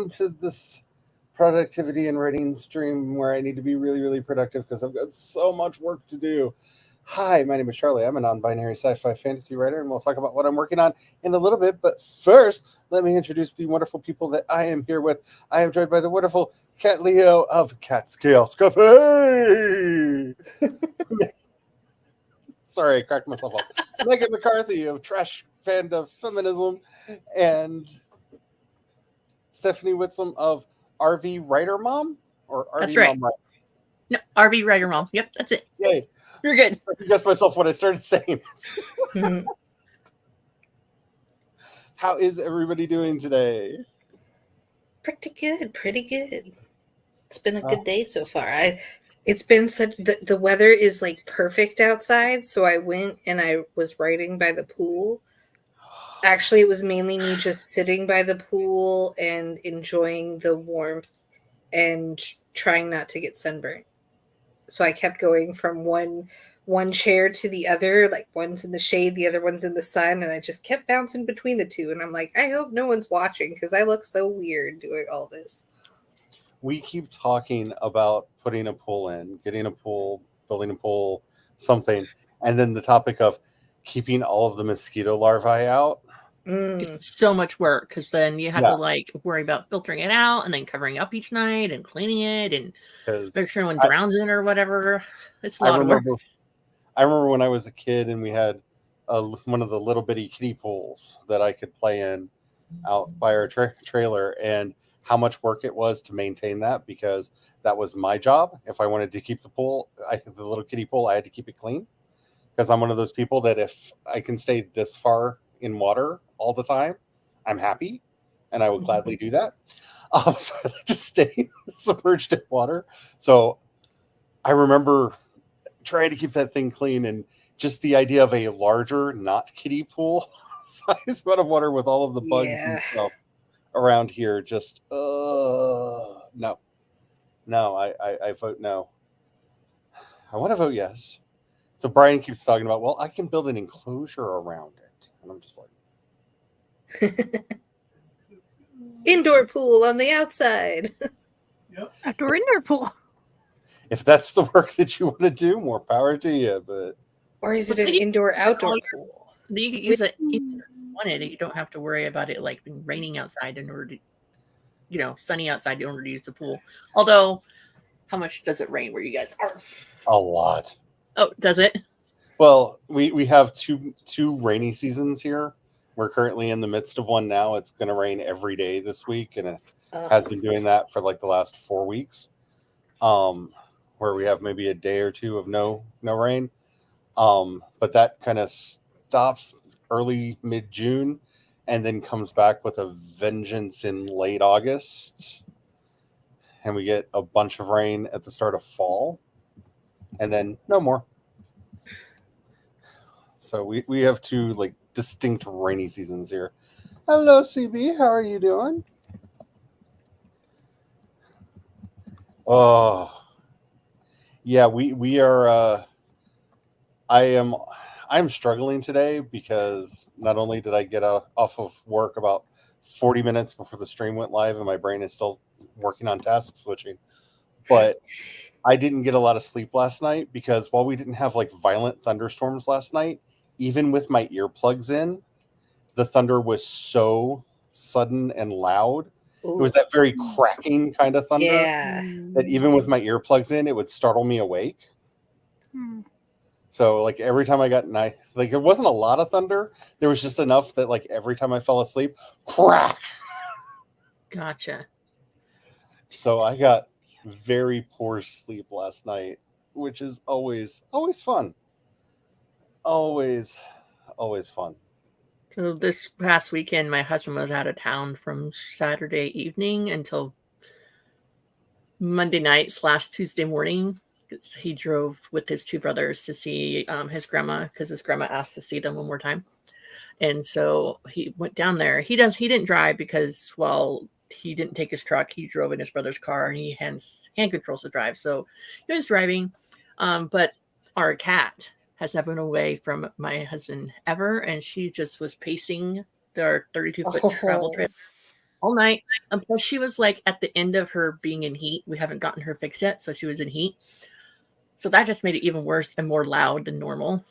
welcome to this productivity and writing stream where I need to be really, really productive because I've got so much work to do. Hi, my name is Charlie. I'm a non binary sci fi fantasy writer, and we'll talk about what I'm working on in a little bit. But first, let me introduce the wonderful people that I am here with. I am joined by the wonderful Cat Leo of Cat's Chaos Cafe. Sorry, I cracked myself up. Megan McCarthy of Trash Fandom Feminism, and Stephanie Whitsom of RV Writer Mom or That's RV right. Mom Writer. No, RV Writer Mom. Yep, that's it. Yay! You're good. I guessed myself when I started saying it. How is everybody doing today? Pretty good, pretty good. It's been a Oh. good day so far. It's been such the weather is like perfect outside, so I went and I was writing by the pool. Actually, it was mainly me just sitting by the pool and enjoying the warmth and trying not to get sunburnt. So I kept going from one chair to the other, like one's in the shade, the other one's in the sun, and I just kept bouncing between the two. And I'm like, I hope no one's watching because I look so weird doing all this. We keep talking about putting a pool in, getting a pool, building a pool, something, and then the topic of keeping all of the mosquito larvae out. It's so much work because then you have to like worry about filtering it out and then covering up each night and cleaning it and make sure no one drowns in it or whatever. It's a lot of work. I remember when I was a kid and we had one of the little bitty kiddie pools that I could play in out by our trailer, and how much work it was to maintain that because that was my job. If I wanted to keep the pool, the little kiddie pool, I had to keep it clean because I'm one of those people that if I can stay this far in water all the time, I'm happy, and I would gladly do that. So I like to stay submerged in water. So I remember trying to keep that thing clean, and just the idea of a larger, not kiddie pool size amount of water with all of the bugs and stuff around here, just no. I vote no. I want to vote yes. So Brian keeps talking about, well, I can build an enclosure around it, and I'm just like, indoor pool on the outside. Yep. Outdoor indoor pool. If that's the work that you want to do, more power to you. But or is it an indoor outdoor pool? You can use it if you wanted. You don't have to worry about it like being raining outside in order to, sunny outside in order to use the pool. Although, how much does it rain where you guys are? A lot. Oh, does it? Well, we have two rainy seasons here. We're currently in the midst of one now. It's going to rain every day this week, and it has been doing that for like the last 4 weeks. Where we have maybe a day or two of no rain. But that kind of stops early mid-June and then comes back with a vengeance in late August. And we get a bunch of rain at the start of fall. And then no more. So we have two like distinct rainy seasons here. Hello, CB. How are you doing? Oh, yeah, we are. I'm struggling today because not only did I get off of work about 40 minutes before the stream went live, and my brain is still working on task switching, but I didn't get a lot of sleep last night because while we didn't have like violent thunderstorms last night, even with my earplugs in, the thunder was so sudden and loud. Ooh. It was that very cracking kind of thunder that even with my earplugs in, it would startle me awake. So like every time I got night, like it wasn't a lot of thunder. There was just enough that like every time I fell asleep, crack. Gotcha. So I got very poor sleep last night, which is always fun. Always fun. So this past weekend, my husband was out of town from Saturday evening until Monday night / Tuesday morning. He drove with his two brothers to see his grandma because his grandma asked to see them one more time. And so he went down there. He didn't drive because, well, he didn't take his truck. He drove in his brother's car and he hand controls the drive. So he was driving. But our cat has never been away from my husband ever. And she just was pacing their 32-foot travel trailer all night. And plus, she was like at the end of her being in heat. We haven't gotten her fixed yet, so she was in heat. So that just made it even worse and more loud than normal.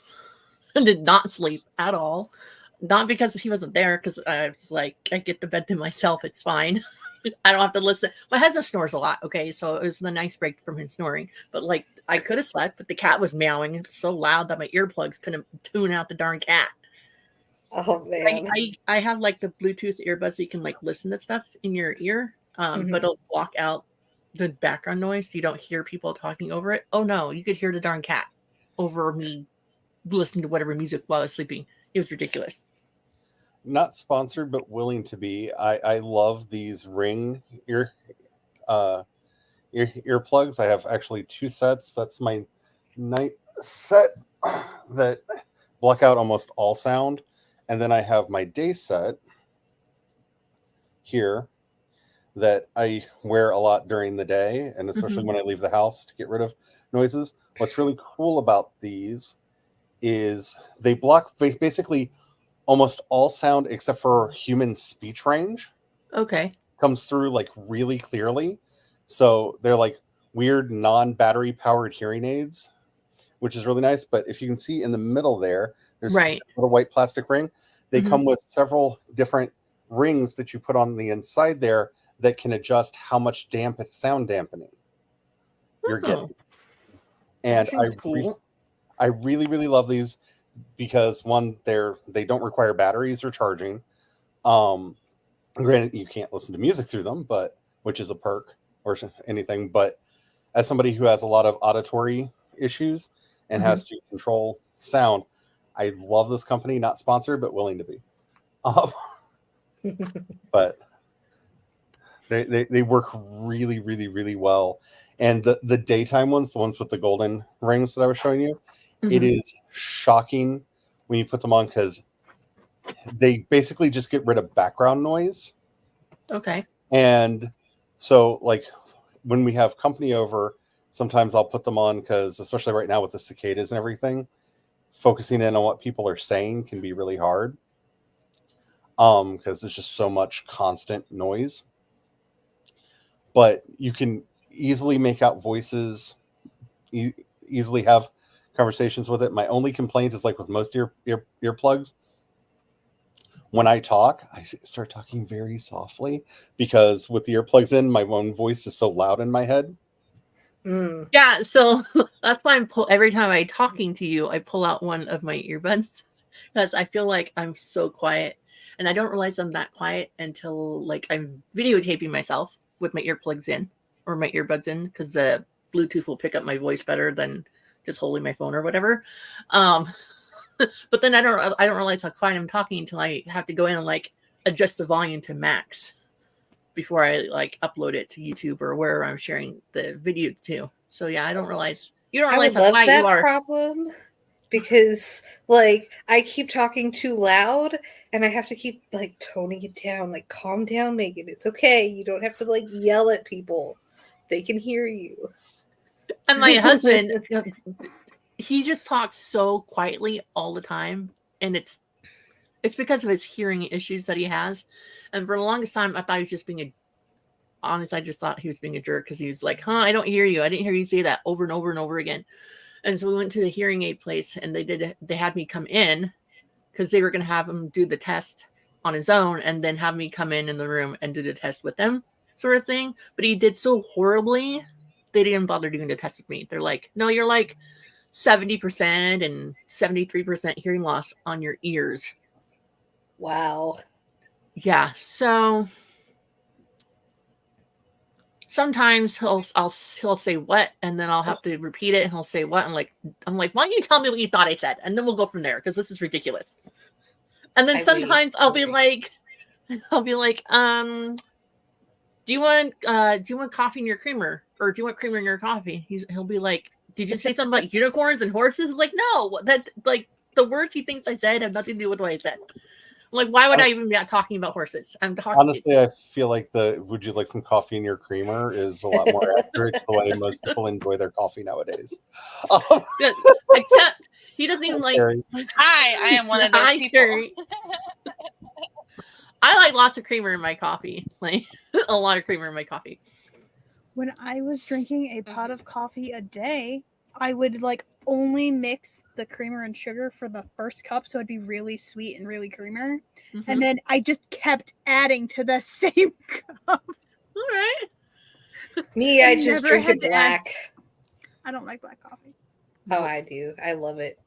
And did not sleep at all. Not because he wasn't there, because I was like, I get the bed to myself. It's fine. I don't have to listen. My husband snores a lot. Okay, so it was a nice break from his snoring. But like, I could have slept, but the cat was meowing so loud that my earplugs couldn't tune out the darn cat. Oh man. I have like the Bluetooth earbuds so you can like listen to stuff in your ear, but it'll block out the background noise so you don't hear people talking over it. Oh no, you could hear the darn cat over me listening to whatever music while I was sleeping. It was ridiculous. Not sponsored, but willing to be. I love these Ring earplugs. I have actually 2 sets. That's my night set that block out almost all sound. And then I have my day set here that I wear a lot during the day, and especially when I leave the house to get rid of noises. What's really cool about these is they block basically almost all sound except for human speech range. Okay. Comes through like really clearly. So they're like weird non-battery powered hearing aids, which is really nice. But if you can see in the middle there's right. a little white plastic ring. They come with several different rings that you put on the inside there that can adjust how much sound dampening you're getting. And I really, really love these because one, they don't require batteries or charging. Granted, you can't listen to music through them, but which is a perk or anything. But as somebody who has a lot of auditory issues and has to control sound, I love this company. Not sponsored, but willing to be. But they work really, really, really well. And the daytime ones, the ones with the golden rings that I was showing you, it is shocking when you put them on because they basically just get rid of background noise. Okay. And so, like, when we have company over, sometimes I'll put them on because, especially right now with the cicadas and everything, focusing in on what people are saying can be really hard. Because there's just so much constant noise. But you can easily make out voices, easily have conversations with it. My only complaint is like with most earplugs, when I talk, I start talking very softly because with the earplugs in, my own voice is so loud in my head. Yeah, so that's why every time I'm talking to you, I pull out one of my earbuds because I feel like I'm so quiet, and I don't realize I'm that quiet until like I'm videotaping myself with my earplugs in or my earbuds in because the Bluetooth will pick up my voice better than just holding my phone or whatever. But then I don't realize how quiet I'm talking until I have to go in and like adjust the volume to max before I like upload it to YouTube or wherever I'm sharing the video to. So yeah, I don't realize how quiet you are. Problem because like I keep talking too loud and I have to keep like toning it down, like calm down, Megan. It's okay. You don't have to like yell at people. They can hear you. And my husband, he just talks so quietly all the time, and it's because of his hearing issues that he has. And for the longest time, I thought he was just being I just thought he was being a jerk because he was like, I don't hear you. I didn't hear you say that over and over and over again. And so we went to the hearing aid place, and they had me come in because they were going to have him do the test on his own and then have me come in the room and do the test with them, sort of thing. But he did so horribly, they didn't bother doing the test with me. They're like, no, you're like 70% and 73% hearing loss on your ears. Wow. Yeah. So sometimes he'll say what, and then I'll have to repeat it, and he'll say what. I'm like, why don't you tell me what you thought I said, and then we'll go from there because this is ridiculous. And then sometimes I'll be like, do you want coffee in your creamer, or do you want creamer in your coffee? He'll be like, did you say something about unicorns and horses? I'm like, no, that like the words he thinks I said have nothing to do with what I said. I'm like, why would I even be talking about horses? I'm talking. Honestly, I feel like would you like some coffee in your creamer is a lot more accurate to the way most people enjoy their coffee nowadays. Except he doesn't even like. Hi, I am one of those people. I like lots of creamer in my coffee. Like a lot of creamer in my coffee. When I was drinking a pot of coffee a day, I would like only mix the creamer and sugar for the first cup, so it'd be really sweet and really creamer. Mhm. And then I just kept adding to the same cup. All right. Me, I I just never drink had it to add- black. I don't like black coffee. Oh, I do. I love it.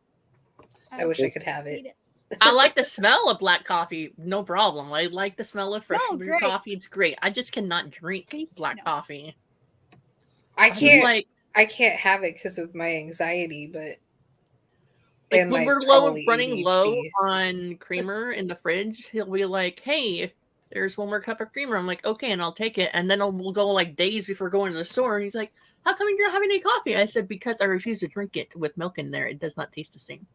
I wish I could have Eat it. I like the smell of black coffee, no problem. I like the smell of fresh Smells brewed great. coffee. It's great. I just cannot drink Tasty, black no. coffee. I just can't. like I can't have it because of my anxiety, but and when my we're low probably running low ADHD. on creamer in the fridge, he'll be like, "Hey, there's one more cup of creamer." I'm like, "Okay," and I'll take it. And then we'll go like days before going to the store. And he's like, "How come you're not having any coffee?" I said, "Because I refuse to drink it with milk in there. It does not taste the same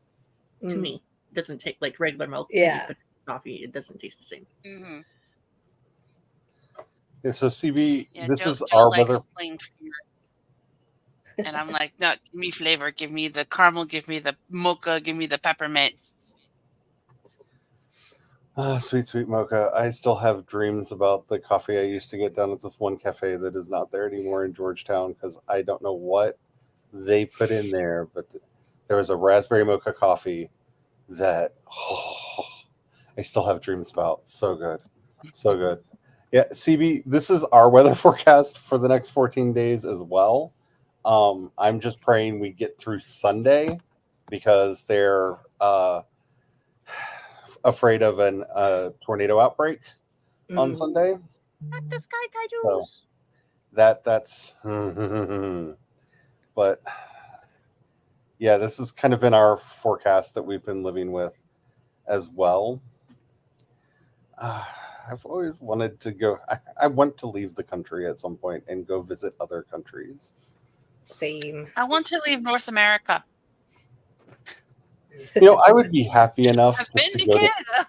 to Mm. me. It doesn't taste like regular milk. Yeah. You put in coffee. It doesn't taste the same." Mm-hmm. Yeah, so CB, Yeah, this Joe, is Joe our likes weather. plain creamer. And I'm like, no, give me flavor. Give me the caramel. Give me the mocha. Give me the peppermint. Sweet, sweet mocha. I still have dreams about the coffee I used to get down at this one cafe that is not there anymore in Georgetown because I don't know what they put in there, but there was a raspberry mocha coffee that I still have dreams about. So good. So good. Yeah, CB, this is our weather forecast for the next 14 days as well. I'm just praying we get through Sunday because they're afraid of a tornado outbreak on Mm. Sunday. Not the sky kaijus. So that's but yeah, this has kind of been our forecast that we've been living with as well. I've always wanted to go. I want to leave the country at some point and go visit other countries. Same. I want to leave North America. You know, I would be happy enough I've just been to go Canada.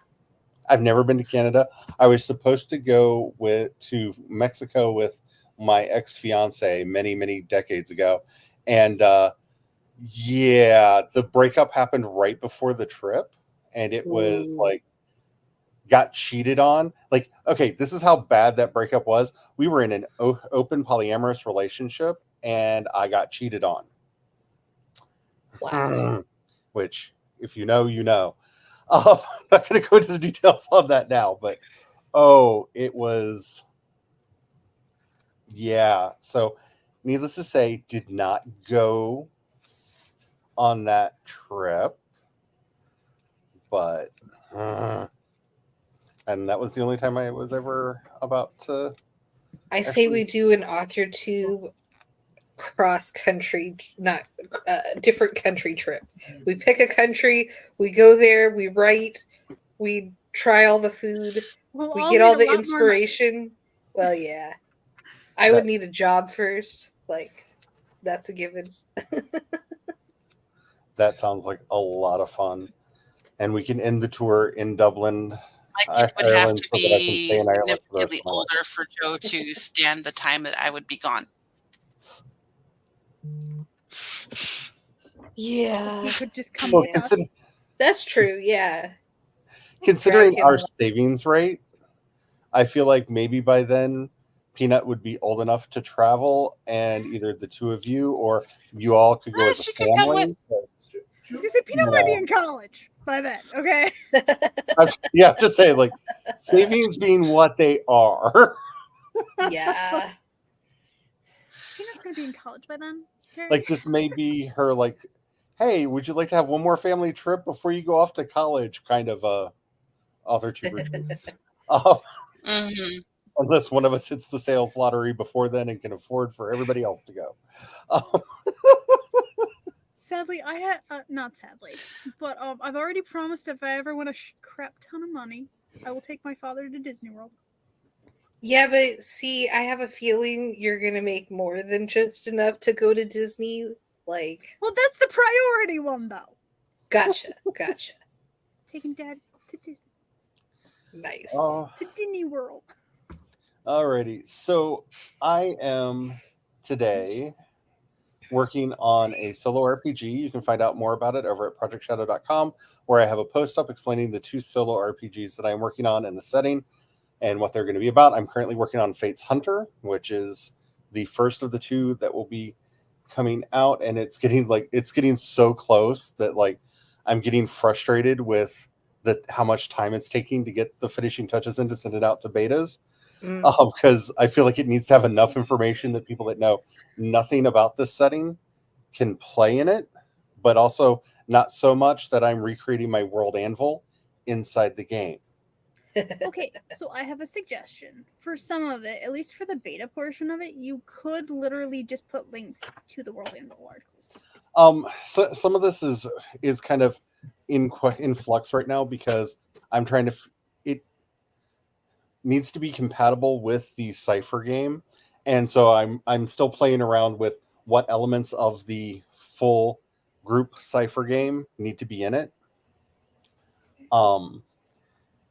I've never been to Canada. I was supposed to go to Mexico with my ex-fiance many decades ago, and yeah, the breakup happened right before the trip, and it was Ooh. like got cheated on. Like, okay, this is how bad that breakup was. We were in an open polyamorous relationship, and I got cheated on. Wow. Which, if you know, you know. I'm not going to go into the details on that now, but it was, yeah. So, needless to say, did not go on that trip, but, and that was the only time I was ever about to. I say we do an author tube cross country, not different country trip. We pick a country, we go there, we write, we try all the food, We'll we all get need all a the lot more money. inspiration. Well, yeah. I would need a job first. Like, that's a given. That sounds like a lot of fun. And we can end the tour in Dublin. My kid would have Ireland, to so that I can stay be in Ireland for the rest significantly of my life. older for Joe to stand the time that I would be gone. Yeah. You could just come Well, with us. That's true, yeah. Considering Drag him our along. savings rate, I feel like maybe by then Peanut would be old enough to travel, and either the two of you or you all could go Ah, as a she could come family. I was gonna say Peanut might be in college by then. Okay. Yeah, just say like savings being what they are. Yeah. Peanut's gonna be in college by then. Okay. Like this may be her like, hey, would you like to have one more family trip before you go off to college? Kind of a author tuber. Mm-hmm. Unless one of us hits the sales lottery before then and can afford for everybody else to go. Sadly, I had not sadly, but I've already promised if I ever win a crap ton of money, I will take my father to Disney World. Yeah, but see, I have a feeling you're gonna make more than just enough to go to Disney. Like, Well, that's the priority one though. gotcha. Taking Dad to Disney Nice. Oh, to Disney World. alrighty. So I am today working on a solo RPG. You can find out more about it over at projectshadow.com, where I have a post up explaining the 2 solo RPGs that I'm working on and the setting. and what they're going to be about. I'm currently working on Fate's Hunter, which is the first of the two that will be coming out, and it's getting so close that like I'm getting frustrated with how much time it's taking to get the finishing touches in to send it out to betas. Because I feel like it needs to have enough information that people that know nothing about this setting can play in it, but also not so much that I'm recreating my world anvil inside the game. Okay, so I have a suggestion. For some of it, at least for the beta portion of it, you could literally just put links to the World Anvil articles. So some of this is kind of in flux right now because I'm trying to. It needs to be compatible with the Cypher game, and so I'm still playing around with what elements of the full group Cypher game need to be in it.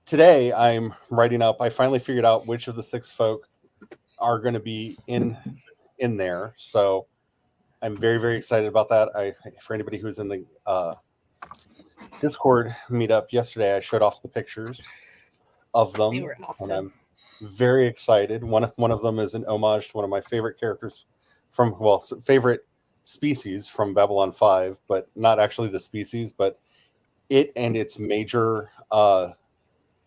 Today I'm writing up. I finally figured out which of the 6 folk are going to be in there. So I'm very, very excited about that. For anybody who's in the Discord meetup yesterday, I showed off the pictures of them. They were awesome. And I'm very excited. One of them is an homage to one of my favorite characters favorite species from Babylon 5, but not actually the species, but it and its major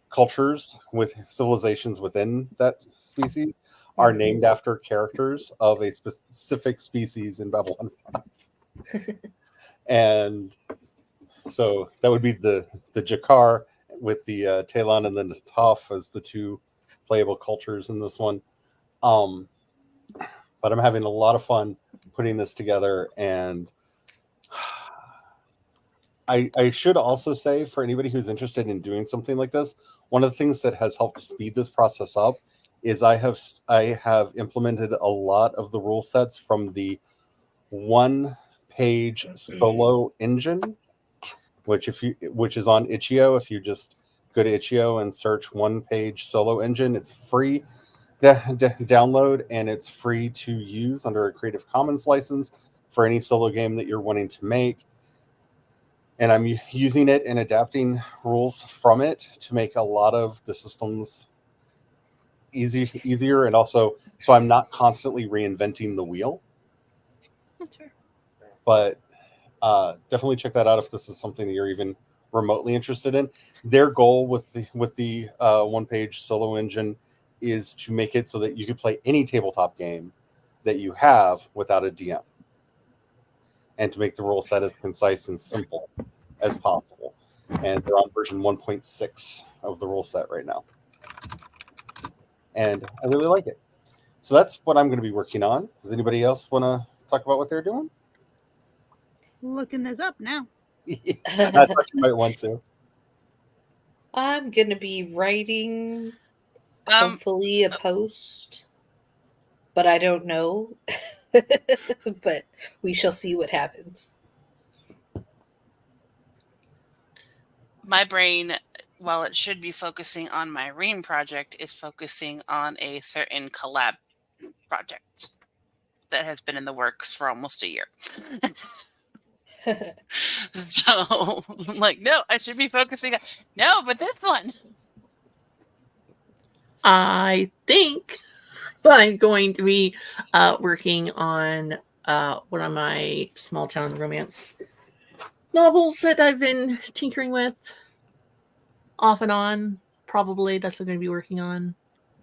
cultures with civilizations within that species are named after characters of a specific species in Babylon 5. And so that would be the Jakar with the Talon and then the Toph as the 2 playable cultures in this one. But I'm having a lot of fun putting this together, and I should also say, for anybody who's interested in doing something like this, one of the things that has helped speed this process up is I have implemented a lot of the rule sets from the 1-page solo engine, which is on Itch.io. If you just go to Itch.io and search 1-page solo engine, it's free download, and it's free to use under a Creative Commons license for any solo game that you're wanting to make. And I'm using it and adapting rules from it to make a lot of the systems easier, and also so I'm not constantly reinventing the wheel. Sure. But definitely check that out if this is something that you're even remotely interested in. Their goal with the 1-page solo engine is to make it so that you can play any tabletop game that you have without a DM, and to make the rule set as concise and simple as possible. And they're on version 1.6 of the rule set right now, and I really like it. So that's what I'm going to be working on. Does anybody else want to talk about what they're doing? Looking this up now. I thought you might want to. I'm gonna be writing hopefully a post, but I don't know. But we shall see what happens. My brain, while it should be focusing on my Ream project, is focusing on a certain collab project that has been in the works for almost a year. So I'm like, no, I should be focusing on but this one. I think I'm going to be working on one of my small town romance novels that I've been tinkering with off and on. Probably that's what I'm going to be working on.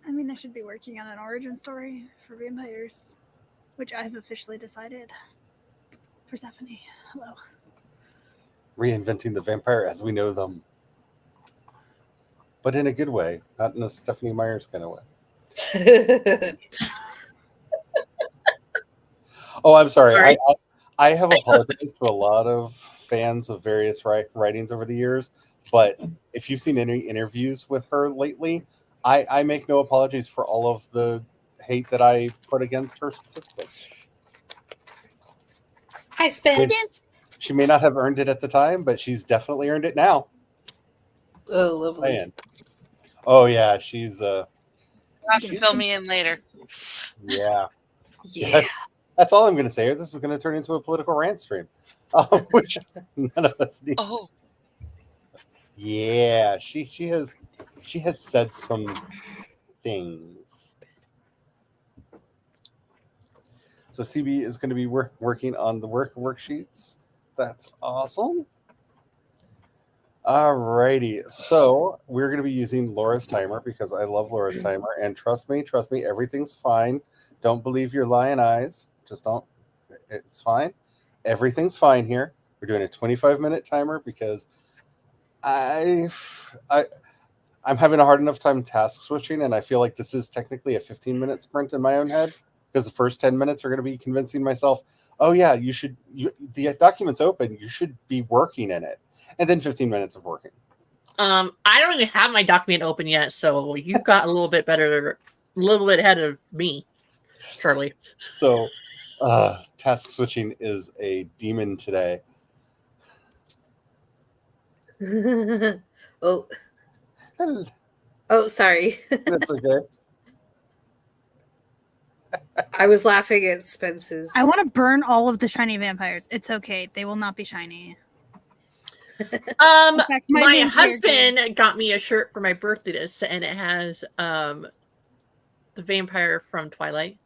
I mean, I should be working on an origin story for vampires, which I've officially decided. Persephone, hello. Reinventing the vampire as we know them, but in a good way, not in a Stephanie Myers kind of way. Oh, I'm sorry. I have apologized to a lot of fans of various writings over the years, but if you've seen any interviews with her lately, I make no apologies for all of the hate that I put against her specifically. Hi, Spence. She may not have earned it at the time, but she's definitely earned it now. Oh, lovely. Man. Oh yeah, she's Fill me in later. Yeah. Yeah. That's all I'm going to say. This is going to turn into a political rant stream, which none of us need. Oh, Yeah, she has said some things. So CB is going to be working on the worksheets. That's awesome. Alrighty, so we're going to be using Laura's timer because I love Laura's timer, and trust me, everything's fine. Don't believe your lying eyes. Just don't. It's fine. Everything's fine here. We're doing a 25-minute timer because I'm having a hard enough time task switching, and I feel like this is technically a 15-minute sprint in my own head because the first 10 minutes are going to be convincing myself, oh yeah, the document's open, you should be working in it, and then 15 minutes of working. I don't even have my document open yet, so you got a little bit ahead of me, Charlie. So task switching is a demon today. Oh, sorry. That's okay. I was laughing at Spence's. I want to burn all of the shiny vampires. It's okay. They will not be shiny. fact, my My vampire husband got me a shirt for my birthday, and it has the vampire from Twilight,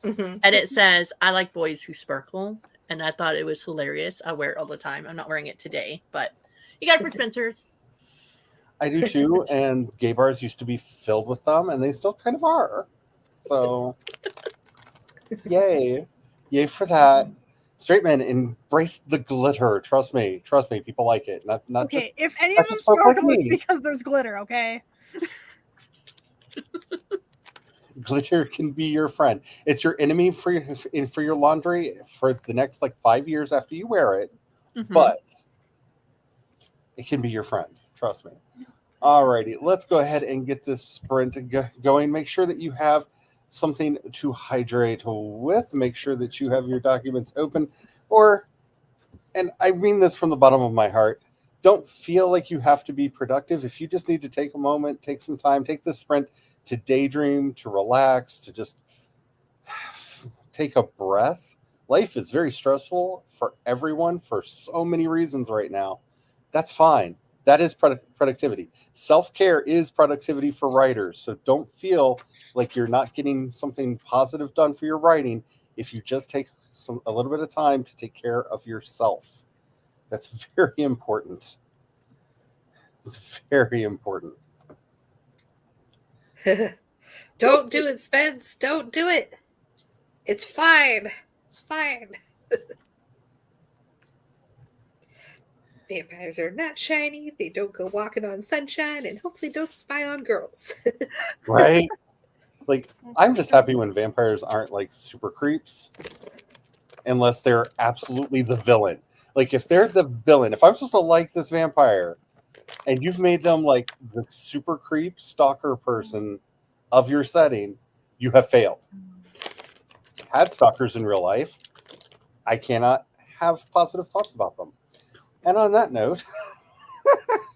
Mhm. and it says, "I like boys who sparkle," and I thought it was hilarious. I wear it all the time. I'm not wearing it today, but you got it for Spencer's. I do too, and gay bars used to be filled with them, and they still kind of are. So, yay for that. Straight men, embrace the glitter. Trust me, people like it. Not Okay, just if any of that's them just folk like sparkle, it's me. because there's glitter, okay? Glitter can be your friend. It's your enemy for your laundry for the next 5 years after you wear it, Mhm. but it can be your friend. Trust me. Alrighty, let's go ahead and get this sprint going. Make sure that you have something to hydrate with. Make sure that you have your documents open, and I mean this from the bottom of my heart, don't feel like you have to be productive. If you just need to take a moment, take some time, take this sprint to daydream, to relax, to just take a breath. Life is very stressful for everyone for so many reasons right now. That's fine. That is productivity. Self-care is productivity for writers. So don't feel like you're not getting something positive done for your writing if you just take a little bit of time to take care of yourself. That's very important. It's very important. Don't do it, Spence. Don't do it. It's fine. It's fine. Vampires are not shiny. They don't go walking on sunshine, and hopefully don't spy on girls. Right? I'm just happy when vampires aren't super creeps, unless they're absolutely the villain. If they're the villain, if I'm supposed to like this vampire, and you've made them the super creep stalker person of your setting, you have failed. Had stalkers in real life, I cannot have positive thoughts about them. And on that note,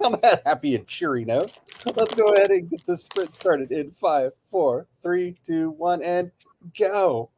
on that happy and cheery note, let's go ahead and get this sprint started in 5, 4, 3, 2, 1, and go.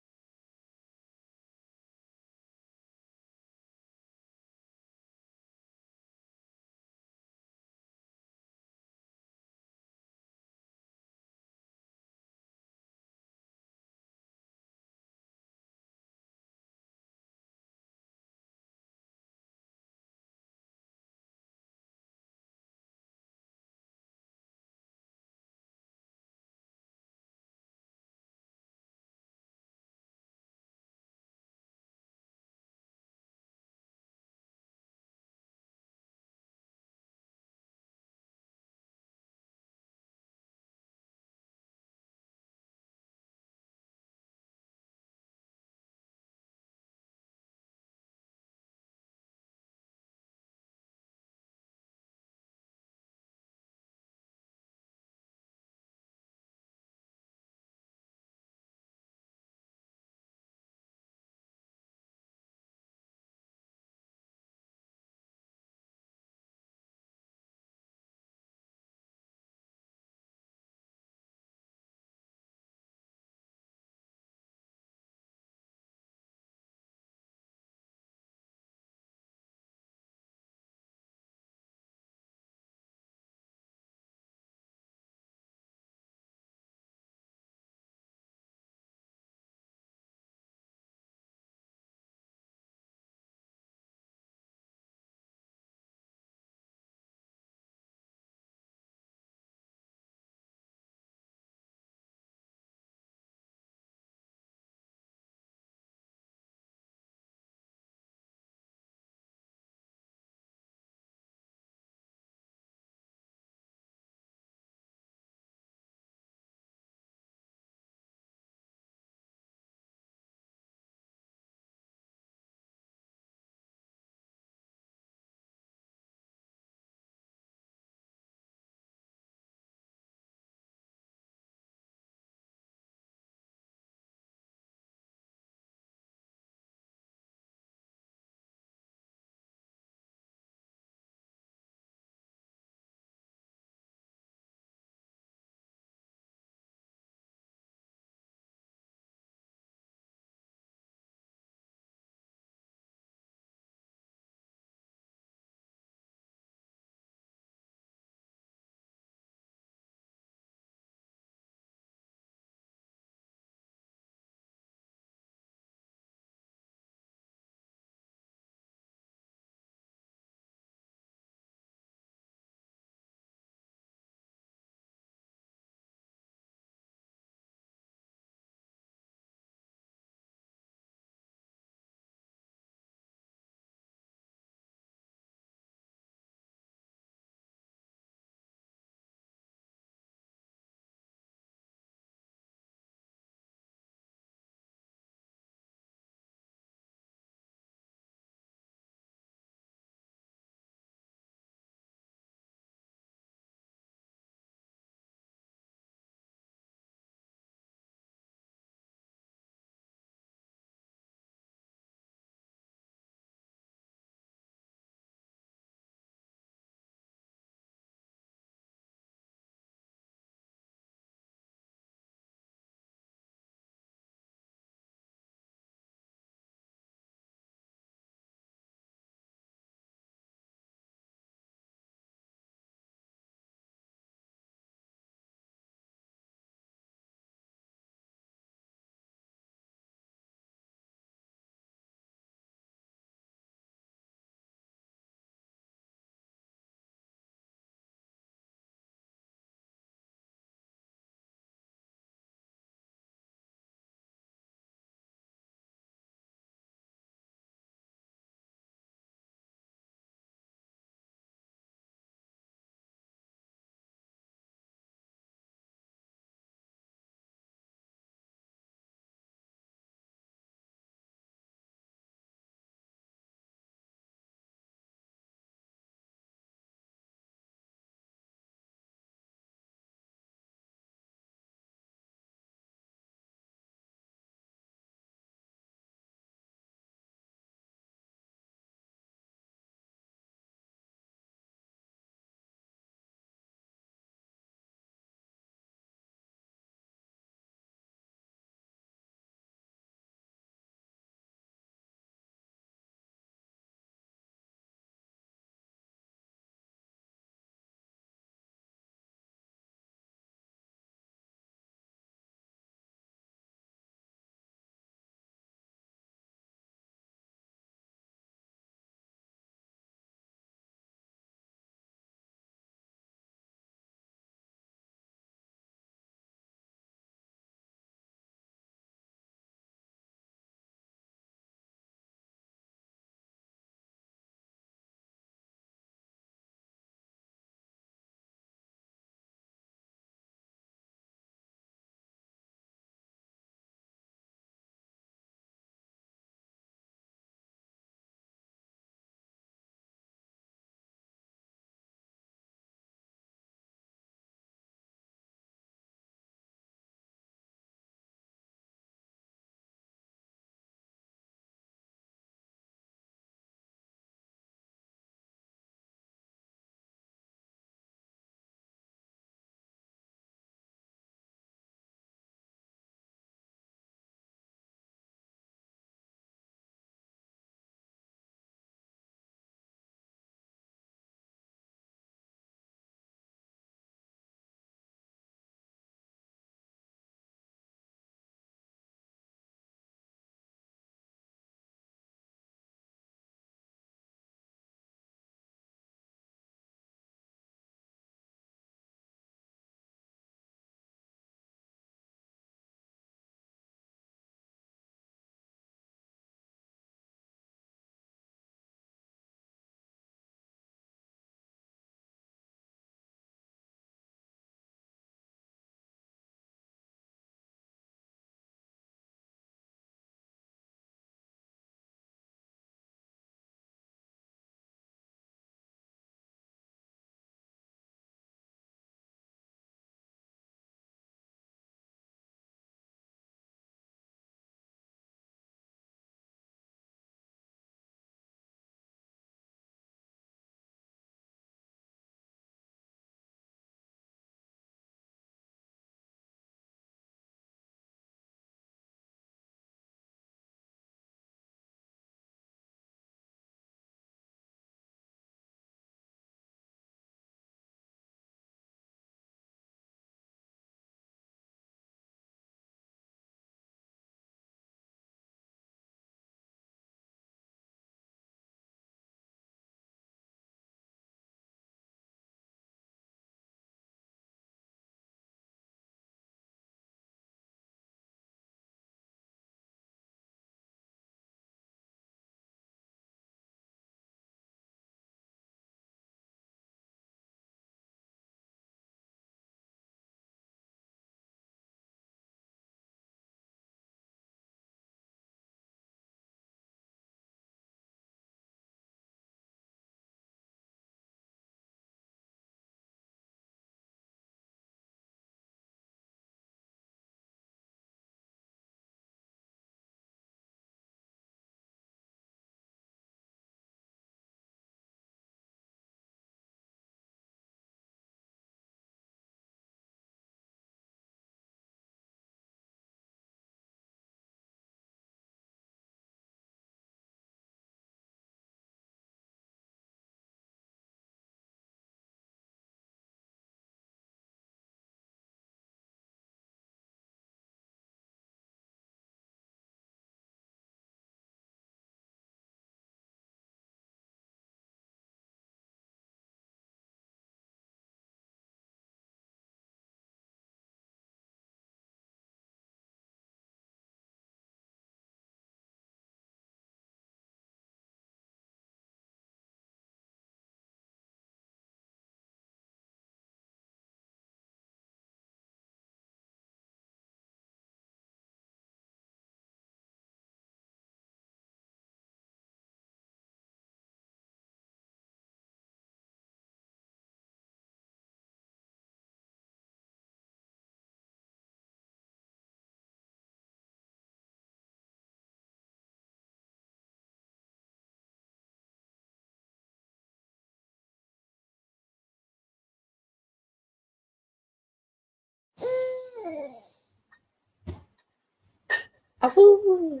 Oh,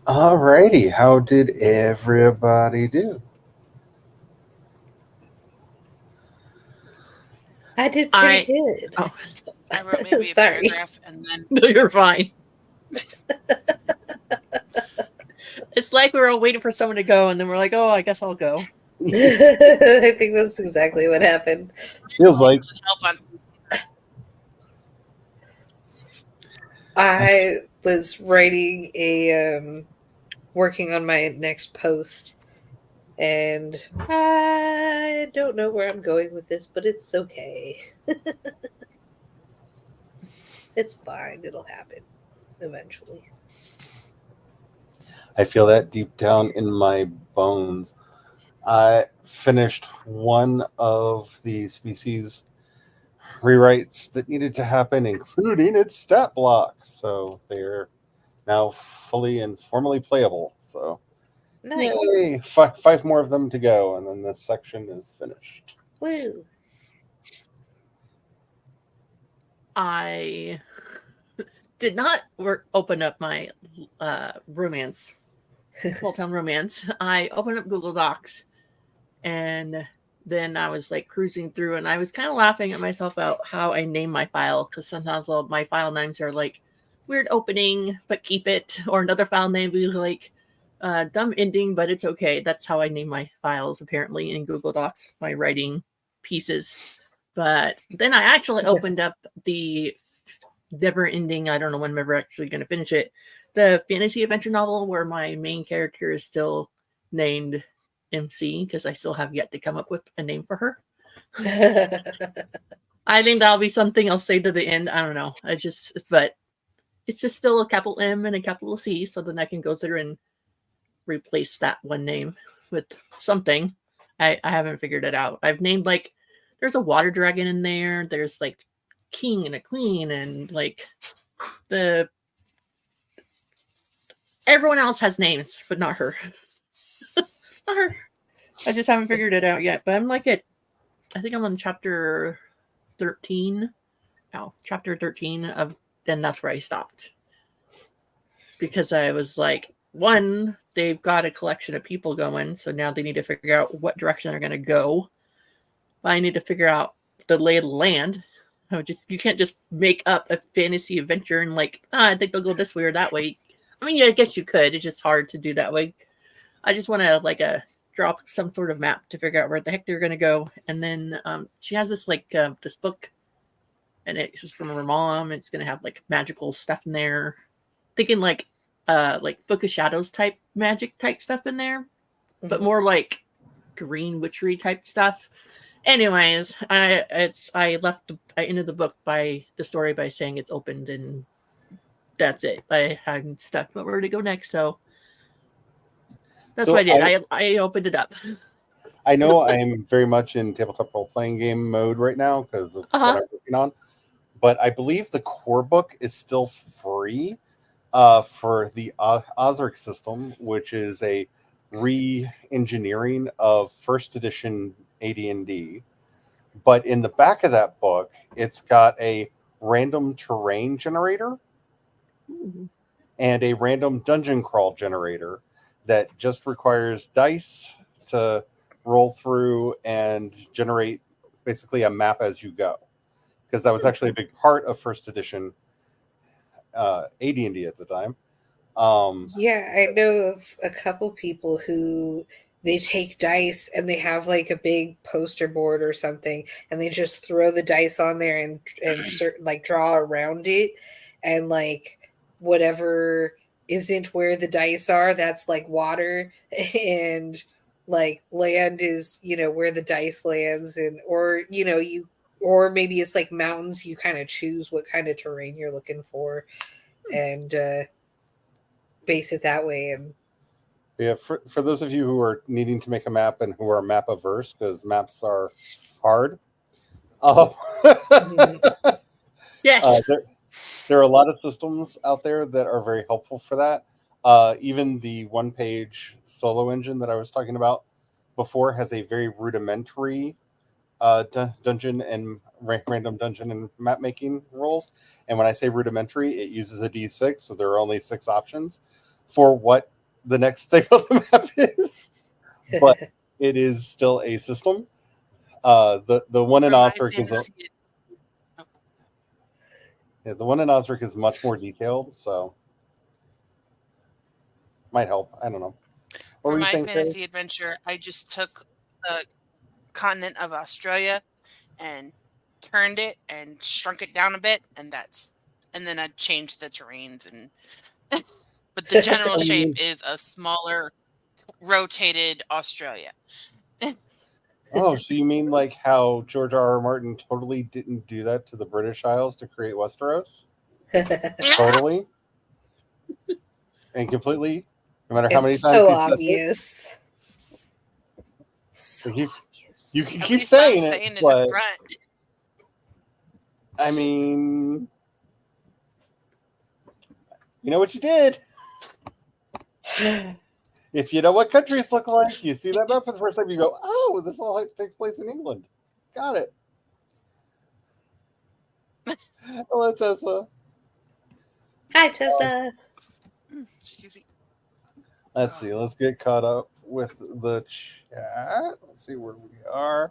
Alrighty, how did everybody do? I did pretty good. Oh, I wrote maybe a Sorry. paragraph and then no, you're fine. It's like we were all waiting for someone to go, and then we're like, oh, I guess I'll go. I think that's exactly what happened. Feels like help on. I was writing working on my next post, and I don't know where I'm going with this, but it's okay. It's fine. It'll happen eventually. I feel that deep down in my bones. I finished one of the species rewrites that needed to happen, including its stat block. So they're now fully and formally playable. So Nice. yay! Five more of them to go, and then this section is finished. Woo. I did not open up my romance, Small Town Romance. I opened up Google Docs, and then I was like cruising through, and I was kind of laughing at myself about how I name my file, because sometimes my file names are like weird opening, but keep it, or another file name be like dumb ending, but it's okay. That's how I name my files apparently in Google Docs, my writing pieces. But then I actually opened up the never ending, I don't know when I'm ever actually going to finish it, the fantasy adventure novel where my main character is still named MC, because I still have yet to come up with a name for her. I think that'll be something I'll say to the end. I don't know. But it's just still a capital M and a capital C, so then I can go through and replace that one name with something. I haven't figured it out. I've named, like, there's a water dragon in there. There's like king and a queen, and like everyone else has names, but not her. Not her. I just haven't figured it out yet. But I'm like I think I'm on chapter 13. Oh, chapter 13 of, then that's where I stopped. Because I was like, one, they've got a collection of people going, so now they need to figure out what direction they're going to go. But I need to figure out the lay of the land. You can't just make up a fantasy adventure and like, I think they'll go this way or that way. I mean, yeah, I guess you could. It's just hard to do that way. I just want to draw some sort of map to figure out where the heck they're going to go. And then she has this this book, and it's just from her mom. It's going to have like magical stuff in there. Thinking like Book of Shadows type magic type stuff in there, but more like green witchery type stuff. Anyways, I ended the book by the story by saying it's opened, and that's it. I'm stuck about where to go next, so that's what I did. I opened it up. I know I'm very much in tabletop role-playing game mode right now because of what I'm working on, but I believe the core book is still free for the Osric system, which is a re-engineering of first edition AD&D. But in the back of that book, it's got a random terrain generator and a random dungeon crawl generator that just requires dice to roll through and generate basically a map as you go. Because that was actually a big part of first edition AD&D at the time. Yeah, I know of a couple people who they take dice and they have like a big poster board or something, and they just throw the dice on there and like draw around it, and like whatever isn't where the dice are, that's like water, and like land is where the dice lands, and or or maybe it's like mountains. You kind of choose what kind of terrain you're looking for, and base it that way. And yeah, for those of you who are needing to make a map and who are map averse, because maps are hard. Yes. There are a lot of systems out there that are very helpful for that. Even the one-page solo engine that I was talking about before has a very rudimentary dungeon and random dungeon and map making rolls. And when I say rudimentary, it uses a D6, so there are only 6 options for what the next thing on the map is. But it is still a system. The one in For my Osric is fantasy, the one in Osric is much more detailed, so might help. I don't know. What for were you my saying, Faye? fantasy adventure, I just took the continent of Australia and turned it and shrunk it down a bit, and then I changed the terrains and but the general shape is a smaller rotated Australia. Oh, so you mean like how George R. Martin totally didn't do that to the British Isles to create Westeros? Totally and completely, no matter how many It's times so he said it. obvious. So You- obvious. You can At keep least I'm saying saying it, it but up front. I mean, you know what you did. If you know what countries look like, you see that map for the first time, you go, "Oh, this all takes place in England." Got it. Hello, Tessa. Hi, Tessa. Excuse me. Let's see. Let's get caught up with the chat. Let's see where we are.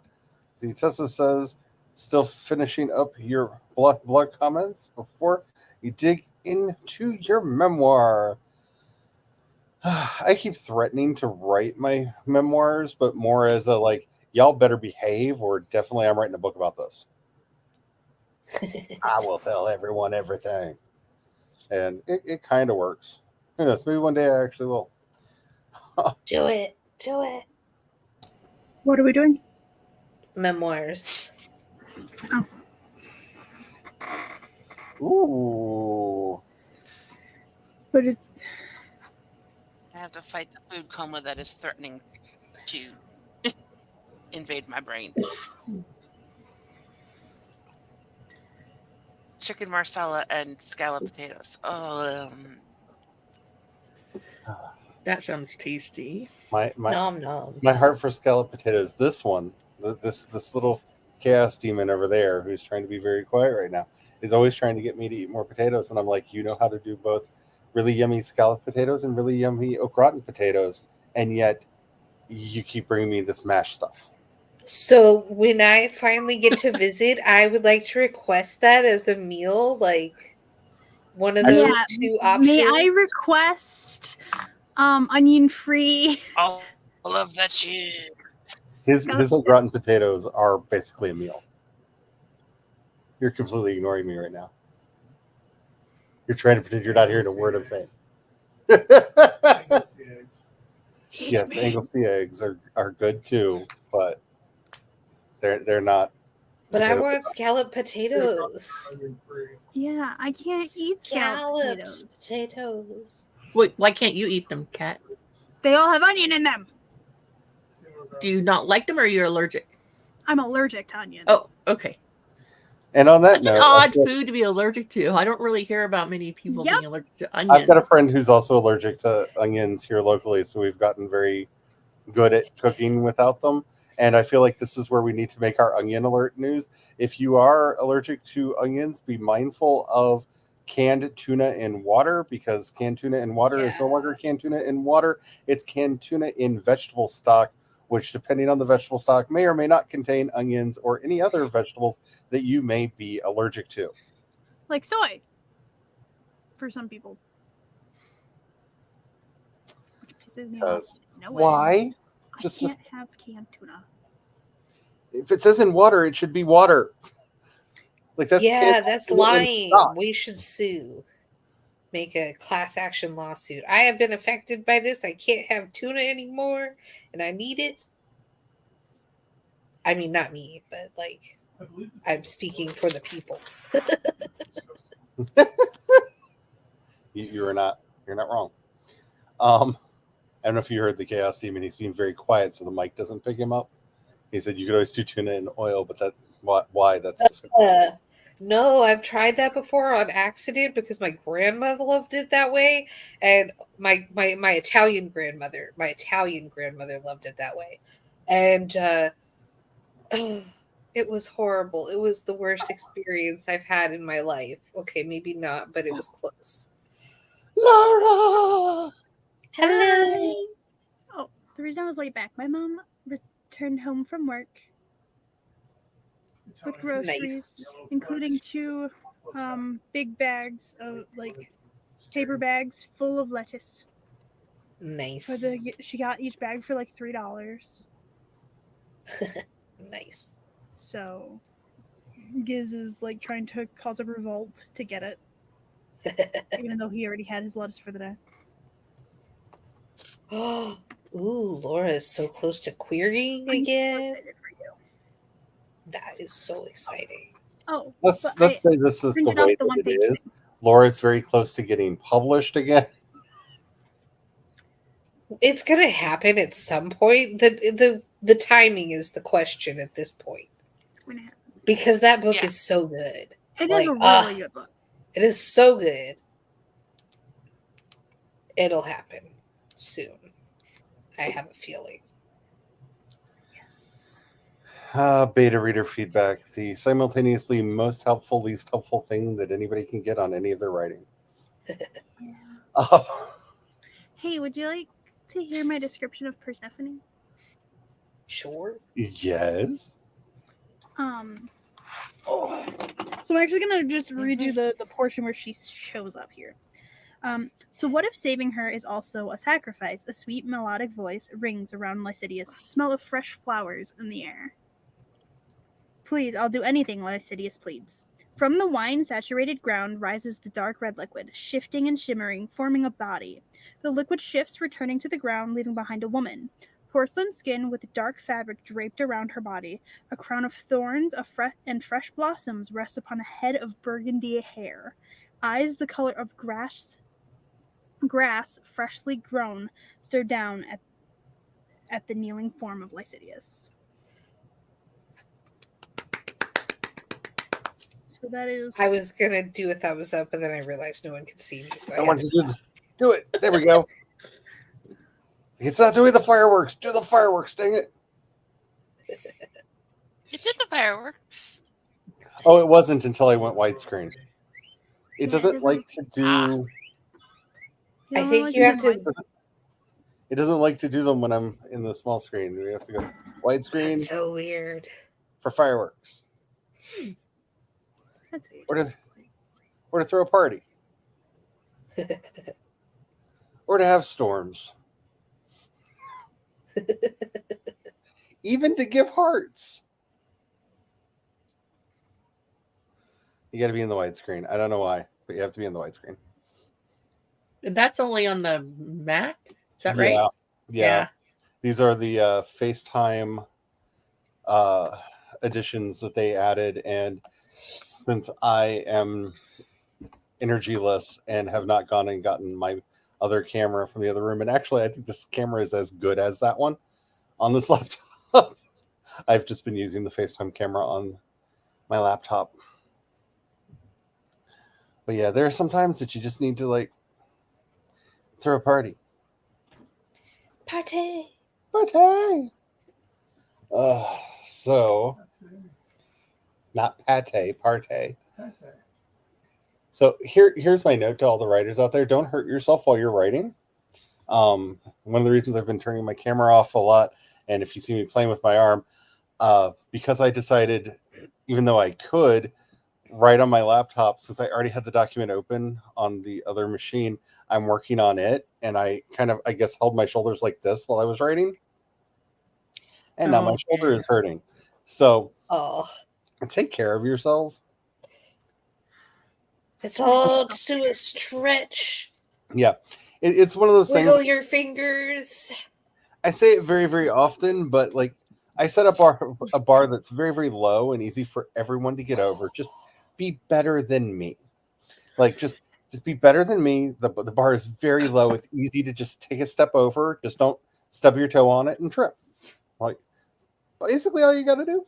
See, Tessa says, still finishing up your blog comments before you dig into your memoir. I keep threatening to write my memoirs, but more as a like, y'all better behave, or definitely I'm writing a book about this. I will tell everyone everything. And it kind of works. Who knows? Maybe one day I actually will. Do it. Do it. What are we doing? Memoirs. Ooh. But it's I have to fight the food coma that is threatening to invade my brain. Chicken marsala and scallop potatoes. Oh, That sounds tasty. My Nom nom. my heart for scalloped potatoes. This one, this little chaos demon over there, who's trying to be very quiet right now, is always trying to get me to eat more potatoes. And I'm like, you know how to do both really yummy scalloped potatoes and really yummy au gratin potatoes, and yet you keep bringing me this mashed stuff. So when I finally get to visit, I would like to request that as a meal, like one of those yeah. two options. May I request onion free? all of that shit. His au gratin potatoes are basically a meal. You're completely ignoring me right now. You're trying to pretend you're not hearing a word I'm saying. Yes, Anglesey eggs are good too, but they're not. But I potatoes. want scalloped potatoes. Yeah, I can't eat scalloped Scalloped potatoes. potatoes. Wait, why can't you eat them, Kat? They all have onion in them. Do you not like them, or are you allergic? I'm allergic to onion. Oh, okay. And on that That's an note, odd food to be allergic to. I don't really hear about many people Yep. being allergic to onions. I've got a friend who's also allergic to onions here locally, so we've gotten very good at cooking without them. And I feel like this is where we need to make our onion alert news. If you are allergic to onions, be mindful of canned tuna in water, because canned tuna in water is no longer canned tuna in water. It's canned tuna in vegetable stock, which, depending on the vegetable stock, may or may not contain onions or any other vegetables that you may be allergic to. Like soy. For some people. Which pisses me off. Because No way. why? I Just can't have canned tuna. if it says in water, it should be water. Like that's That's tuna in lying. stock. We should sue. Make a class action lawsuit. I have been affected by this. I can't have tuna anymore, and I need it. I mean, not me, but like, I'm speaking for the people. You're not wrong. I don't know if you heard the chaos demon. He's being very quiet so the mic doesn't pick him up. He said you could always do tuna in oil, but why? That's disgusting. No, I've tried that before on accident because my grandmother loved it that way, and my Italian grandmother loved it that way, and It was horrible. It was the worst experience I've had in my life. Okay, maybe not, but it was close. Laura! Hello. Oh, the reason I was late back, my mom returned home from work with groceries, Nice. including 2 big bags of paper bags full of lettuce. Nice. She got each bag for like $3. Nice. So Giz is like trying to cause a revolt to get it, even though he already had his lettuce for the day. Ooh, Laura is so close to querying I'm so again. excited for you. That is so exciting. Oh, Let's but say this is the printed off way the that one-page it is. thing. Laura's very close to getting published again. It's gonna happen at some point. The timing is the question at this point. It's going to happen. Because that book Yeah. is so good. It Like, is a really good book. It is so good. It'll happen soon. I have a feeling. Yes. Beta reader feedback. The simultaneously most helpful, least helpful thing that anybody can get on any of their writing. Hey, would you like to hear my description of Persephone? Sure. Yes. So I'm actually gonna just redo the portion where she shows up here. So what if saving her is also a sacrifice? A sweet melodic voice rings around Lycidius, smell of fresh flowers in the air. Please, I'll do anything, Lycidius pleads. From the wine-saturated ground rises the dark red liquid, shifting and shimmering, forming a body. The liquid shifts, returning to the ground, leaving behind a woman. Porcelain skin with dark fabric draped around her body. A crown of thorns and fresh blossoms rests upon a head of burgundy hair. Eyes the color of grass freshly grown stare down at the kneeling form of Lycidius. So that is. I was gonna do a thumbs up, but then I realized no one could see me. So I want you to do it. There we go. It's not doing the fireworks. Do the fireworks, dang it. It did the fireworks. Oh, it wasn't until I went widescreen. It Yeah, doesn't like to do. I think you have to. It doesn't like to do them when I'm in the small screen. We have to go widescreen That's so weird. for fireworks, That's weird. or to throw a party, or to have storms, even to give hearts. You got to be in the widescreen. I don't know why, but you have to be in the widescreen. And that's only on the Mac? Is that right? Yeah. These are the FaceTime additions that they added. And since I am energyless and have not gone and gotten my other camera from the other room, and actually I think this camera is as good as that one on this laptop. I've just been using the FaceTime camera on my laptop. But yeah, there are some times that you just need to like throw a party. Party. So not pate, partay. So here's my note to all the writers out there: don't hurt yourself while you're writing. One of the reasons I've been turning my camera off a lot, and if you see me playing with my arm, because I decided, even though I could write on my laptop, since I already had the document open on the other machine, I'm working on it, and I kind of, I guess, held my shoulders like this while I was writing, and now my shoulder is hurting. So, take care of yourselves. It's all to a stretch. Yeah, it's one of those things. Wiggle your fingers. I say it very, very often, but like I set up a bar that's very, very low and easy for everyone to get over. Just be better than me. Like just be better than me. The bar is very low. It's easy to just take a step over. Just don't stub your toe on it and trip. Like basically all you got to do.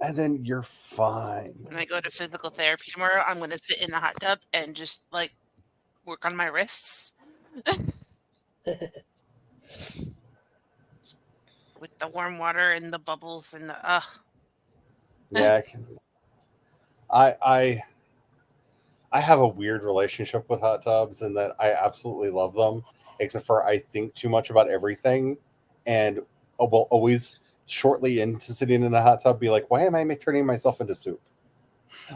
And then you're fine. When I go to physical therapy tomorrow, I'm going to sit in the hot tub and just like work on my wrists with the warm water and the bubbles and the Yeah, I have a weird relationship with hot tubs in that I absolutely love them, except for I think too much about everything, and will always shortly into sitting in a hot tub be like, why am I turning myself into soup?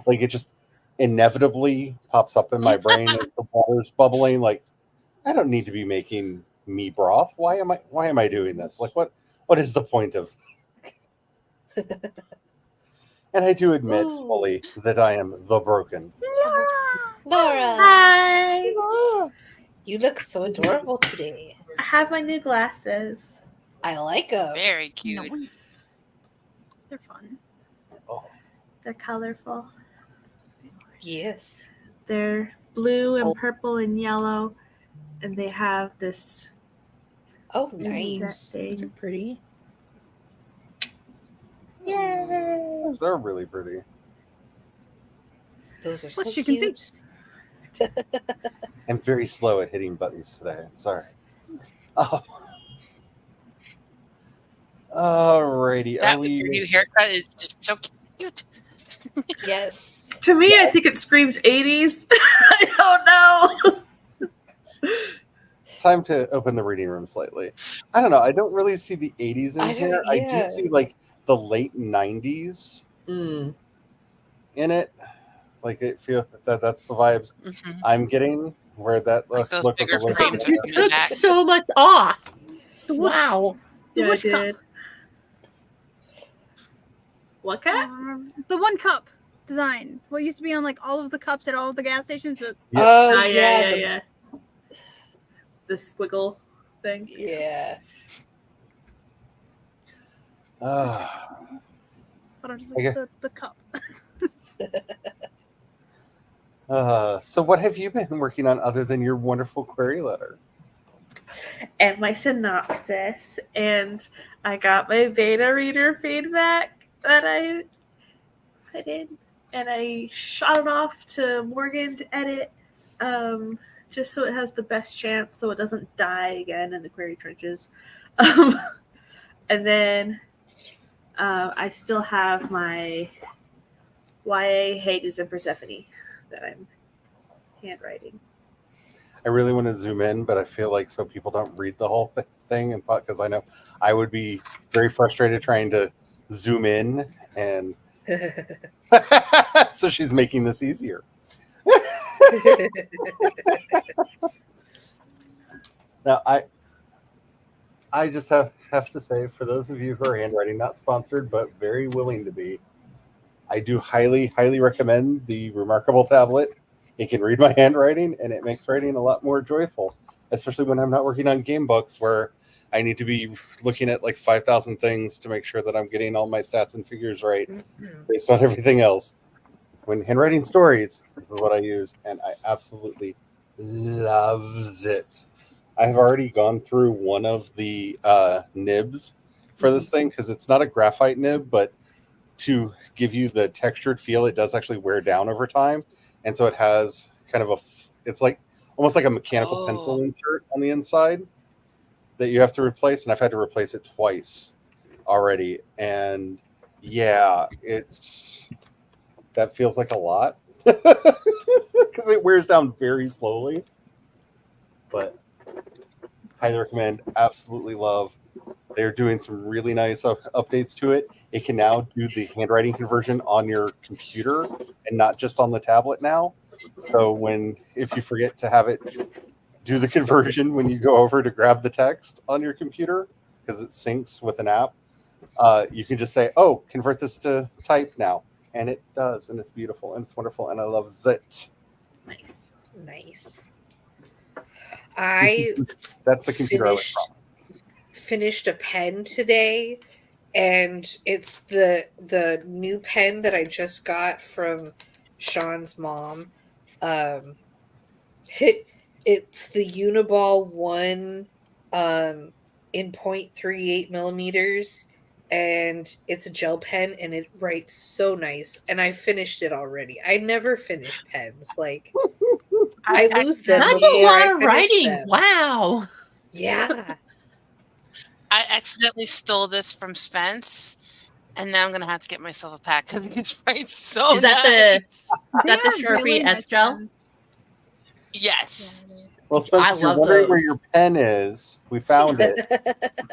Like it just inevitably pops up in my brain as the water's bubbling. Like I don't need to be making meat broth. Why am I doing this? Like what is the point of? And I do admit Ooh. fully that I am the broken. Laura, Hi. you look so adorable today. I have my new glasses. I like them. very cute. Nice. They're fun. They're colorful. Yes. They're blue and Oh. purple and yellow, and they have this Oh, unique nice. They're thing. pretty. Yay! Those are really pretty. Those are so Plus, you can cute. see. I'm very slow at hitting buttons today. I'm sorry. Oh. Alrighty. That Are with your we? new haircut is just so cute. Yes. To me, I think it screams 80s. I don't know. Time to open the reading room slightly. I don't know. I don't really see the 80s in I here. don't- I yeah. do see like the late 90s Mm. in it. Like it feel that's the vibes Mhm. I'm getting. Where that Like those look was bigger a little frames bit. with You the took back. so much off. The whoosh. Wow. The Yeah, I whoosh cup. did. What cat? The one cup design. What used to be on like all of the cups at all of the gas stations. Yeah. Oh, Ah, yeah. yeah. The squiggle thing. Yeah. Ah. But I'm just Okay. like the cup. So what have you been working on other than your wonderful query letter? And my synopsis, and I got my beta reader feedback that I put in, and I shot it off to Morgan to edit, just so it has the best chance, so it doesn't die again in the query trenches. And then I still have my YA Hades and Persephone that I'm handwriting. I really want to zoom in, but I feel like so people don't read the whole thing, and because I know I would be very frustrated trying to zoom in, and so she's making this easier. Now, I just have to say, for those of you who are handwriting, not sponsored, but very willing to be, I do highly recommend the Remarkable tablet. It can read my handwriting, and it makes writing a lot more joyful, especially when I'm not working on game books where I need to be looking at like 5,000 things to make sure that I'm getting all my stats and figures right based on everything else. When handwriting stories, this is what I use, and I absolutely loves it. I have already gone through one of the nibs for this thing because it's not a graphite nib, but to give you the textured feel, it does actually wear down over time. And so it has kind of it's like almost like a mechanical pencil insert on the inside that you have to replace. And I've had to replace it twice already. And yeah, that feels like a lot because it wears down very slowly. But highly recommend, absolutely love. They're doing some really nice updates to it. It can now do the handwriting conversion on your computer and not just on the tablet now. So if you forget to have it do the conversion when you go over to grab the text on your computer, because it syncs with an app, you can just say, oh, convert this to type now. And it does. And it's beautiful. And it's wonderful. And I love it. Nice. Nice. That's the computer I went from. Finished a pen today, and it's the new pen that I just got from Sean's mom. It's the Uniball 1 in 0.38 millimeters, and it's a gel pen, and it writes so nice. And I finished it already. I never finish pens. Like I lose them. That's a before lot I of finish writing. them. Wow. Yeah. I accidentally stole this from Spence, and now I'm gonna have to get myself a pack because it's right so Is that nice. Is that the Sharpie S gel? pens. Yes. Well, Spence, I if you're love wondering where those. your pen is, we found it.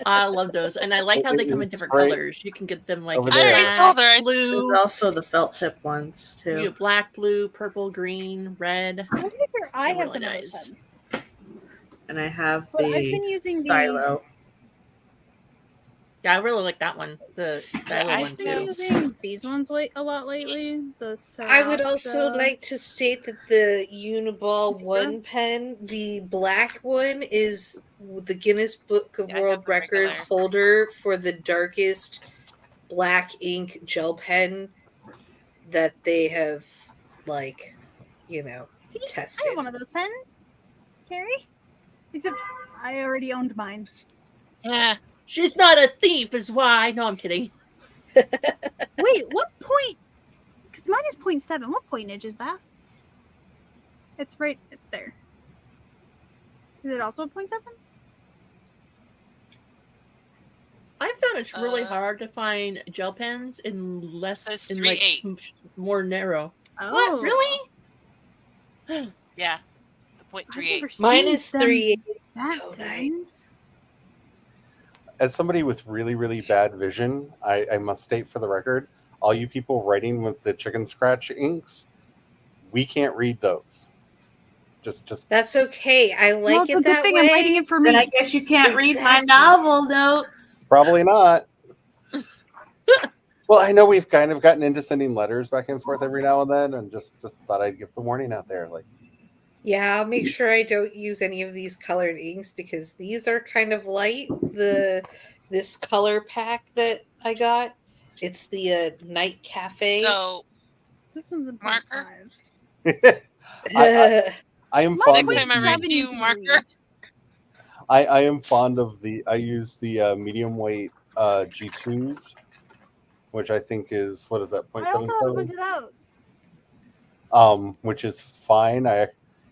I love those, and I like how they come in It's different great. colors. You can get them like Over in there. I already told her. black, I- There's blue. also the felt tip ones You too. get black, blue, purple, green, red. I'm pretty sure I They're have really some nice. of those pens. And I have But the I've been using stylo. Yeah, I really like that one. The stylo I one I've been too. using these ones a lot lately. The I would also Sarasa. like to state that the Uniball 1 pen, the black one, is the Guinness Book of Yeah, I have World the regular. Records holder for the darkest black ink gel pen that they have, like, I tested. have one of those pens, Carrie. Except I already owned mine. Yeah. She's not a thief, is why. No, I'm kidding. Wait, what point? Because mine is 0.7. What pointage is that? It's right there. Is it also a 0.7? I've found it's really Uh, hard to find gel pens in less That's in 3.8. more narrow. Oh, What? Really? Yeah. The I've 0.38. never Mine seen is them 3. that Oh, thin. nice. As somebody with really, really bad vision, I must state for the record, all you people writing with the chicken scratch inks, we can't read those. Just That's okay. I Well, like it's a it good that thing way. I'm writing it for Then I me. guess you can't read my Exactly. novel notes. probably not. Well, I know we've kind of gotten into sending letters back and forth every now and then, and just thought I'd get the warning out there. Like, Yeah, I'll make sure I don't use any of these colored inks because these are kind of light. This color pack that I got, it's the Night Cafe. So This one's a Marker? 0.5. I am Mine fond next of time I the, read to you, marker. I am fond of the. I use the medium weight G2s, which I think is what is that I also have a bunch 0.77, of those. which is fine.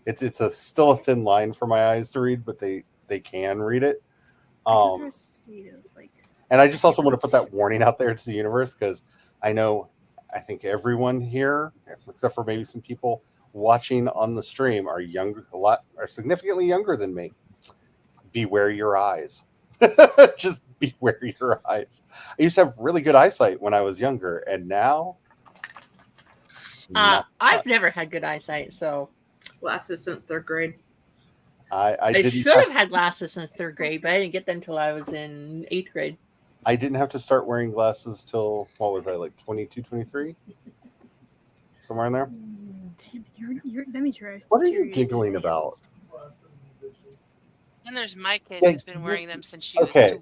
It's still a thin line for my eyes to read, but they can read it. I prefer a state of, like, And I just also want to put that warning out there to the universe because I think everyone here, except for maybe some people watching on the stream, are significantly younger than me. Beware your eyes. Just beware your eyes. I used to have really good eyesight when I was younger, and now not so I've much. never had good eyesight, so Glasses since 3rd grade. I I didn't should have had glasses since 3rd grade, but I didn't get them until I was in 8th grade. I didn't have to start wearing glasses till what was I, like 22, 23? Somewhere in there. Damn it, that means your eyes What are you deteriorate giggling fast. about? And there's my kid Yeah, who's been wearing just- them since she was okay.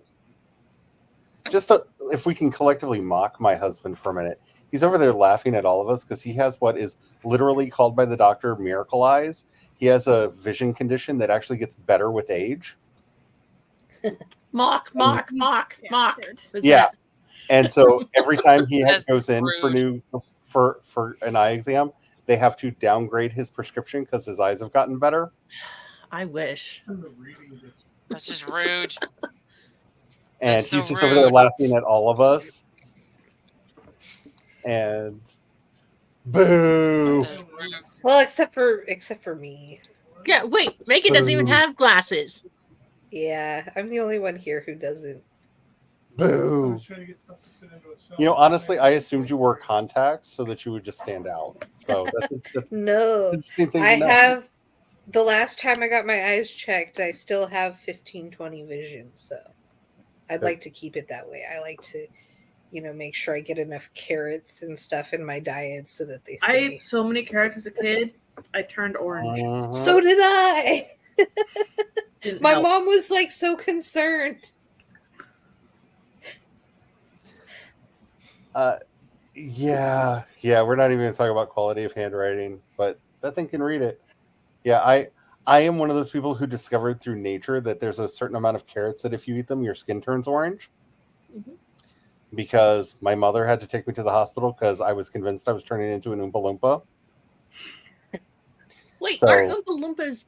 2. If we can collectively mock my husband for a minute, he's over there laughing at all of us because he has what is literally called by the doctor miracle eyes. He has a vision condition that actually gets better with age. Mock. Bastard. What's Yeah. that? And so every time he That's goes in for an eye exam, they have to downgrade his prescription because his eyes have gotten better. I wish. That's just rude. And That's so he's just over there rude. laughing at all of us. And boo. That's rude. Well, except for me. Yeah, wait. Megan doesn't even Boo. have glasses. Yeah, I'm the only one here who doesn't. Boo. You know, honestly, I assumed you wore contacts so that you would just stand out. So that's No, an interesting thing I to know. have. The last time I got my eyes checked, I still have 15/20 vision, so I'd like to keep it that way. I like to, make sure I get enough carrots and stuff in my diet so that they I stay. ate so many carrots as a kid. I turned orange. Mhm. So did I. Didn't My help. mom was like so concerned. Yeah, we're not even going to talk about quality of handwriting, but that thing can read it. Yeah, I am one of those people who discovered through nature that there's a certain amount of carrots that if you eat them, your skin turns orange. Mhm. Because my mother had to take me to the hospital because I was convinced I was turning into an Oompa Loompa. Wait, So- aren't Oompa Loompas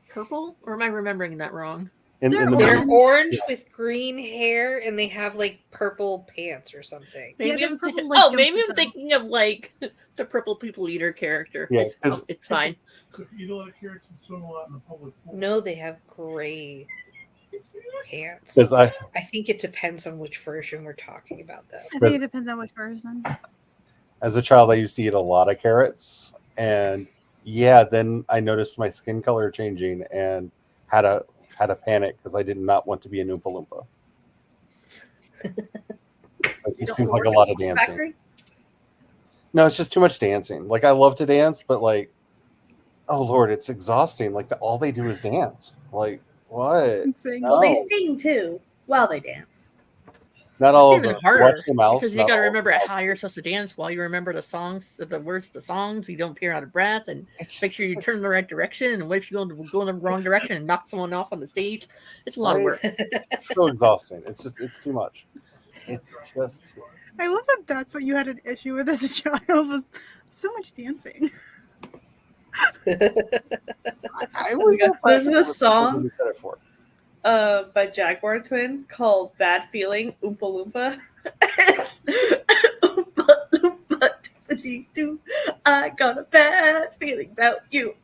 purple? Or am I remembering that wrong? In the They're movie. orange with green hair, and they have like purple pants or something. Yeah, Maybe they're I'm purple, like, maybe jumpsuits I'm on. thinking of like the Purple People Eater character. Yeah, It's, 'cause- it's fine. You don't let carrots and swim a lot in the public pool. No, they have gray pants. Because I think it depends on which version we're talking about, though. I think it depends on which person. as a child, I used to eat a lot of carrots, and yeah, then I noticed my skin color changing and had a panic because I did not want to be an Oompa Loompa. It seems like a lot of dancing. Factory? No, it's just too much dancing. Like I love to dance, but like, oh Lord, it's exhausting. Like all they do is dance. Like what? Insane. No. Well, they sing too while they dance. Not all It's of even them. harder Watch the mouse. because you not got to all of remember the how you're supposed to dance while you remember the songs, the words of the songs. So you don't appear out of breath, and It's make sure you turn in the right direction. And what if you go in the wrong direction and knock someone off on the stage? It's a lot of Right. work. so exhausting. It's too much. It's just too much. I love that that's what you had an issue with as a child was so much dancing. I would go There's find a what song- people give me credit for. By Jaguar Twin called Bad Feeling Oompa Loompa. It's Oompa Loompa doo. I got a bad feeling about you.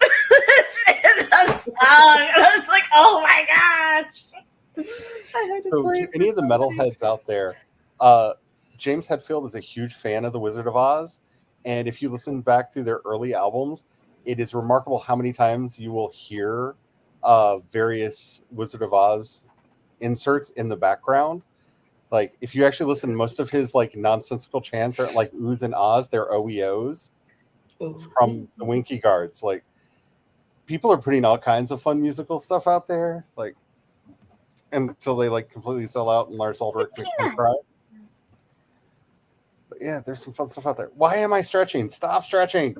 It's a song. And I was like, oh my gosh. I had to So, play to it for any of the somebody. metalheads out there, James Hetfield is a huge fan of The Wizard of Oz, and if you listen back through their early albums, it is remarkable how many times you will hear various Wizard of Oz inserts in the background. Like if you actually listen, most of his like nonsensical chants aren't like oohs and ahs; they're OEOs from the Winky Guards. Like people are putting all kinds of fun musical stuff out there, like until they like completely sell out and Lars Ulrich makes me cry. But yeah, there's some fun stuff out there. Why am I stretching? Stop stretching.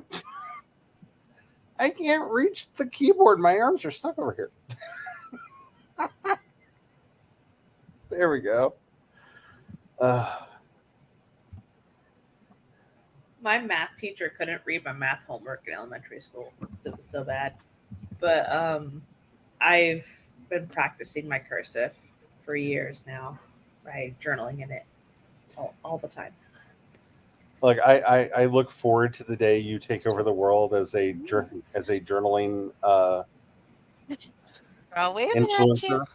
I can't reach the keyboard. My arms are stuck over here. There we go. My math teacher couldn't read my math homework in elementary school because it was so bad. But I've been practicing my cursive for years now, right? Journaling in it all the time. Like I look forward to the day you take over the world as a journaling We're all waving at you. influencer.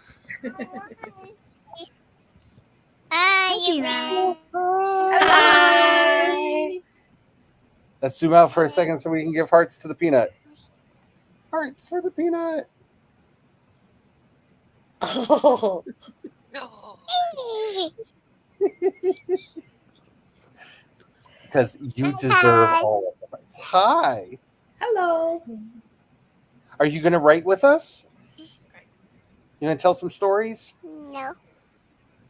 Hi. Let's zoom out for a second so we can give hearts to the peanut. Hearts for the peanut. Oh, No. Because you deserve all of the hearts. Hi. Hello. Are you going to write with us? You going to tell some stories? No.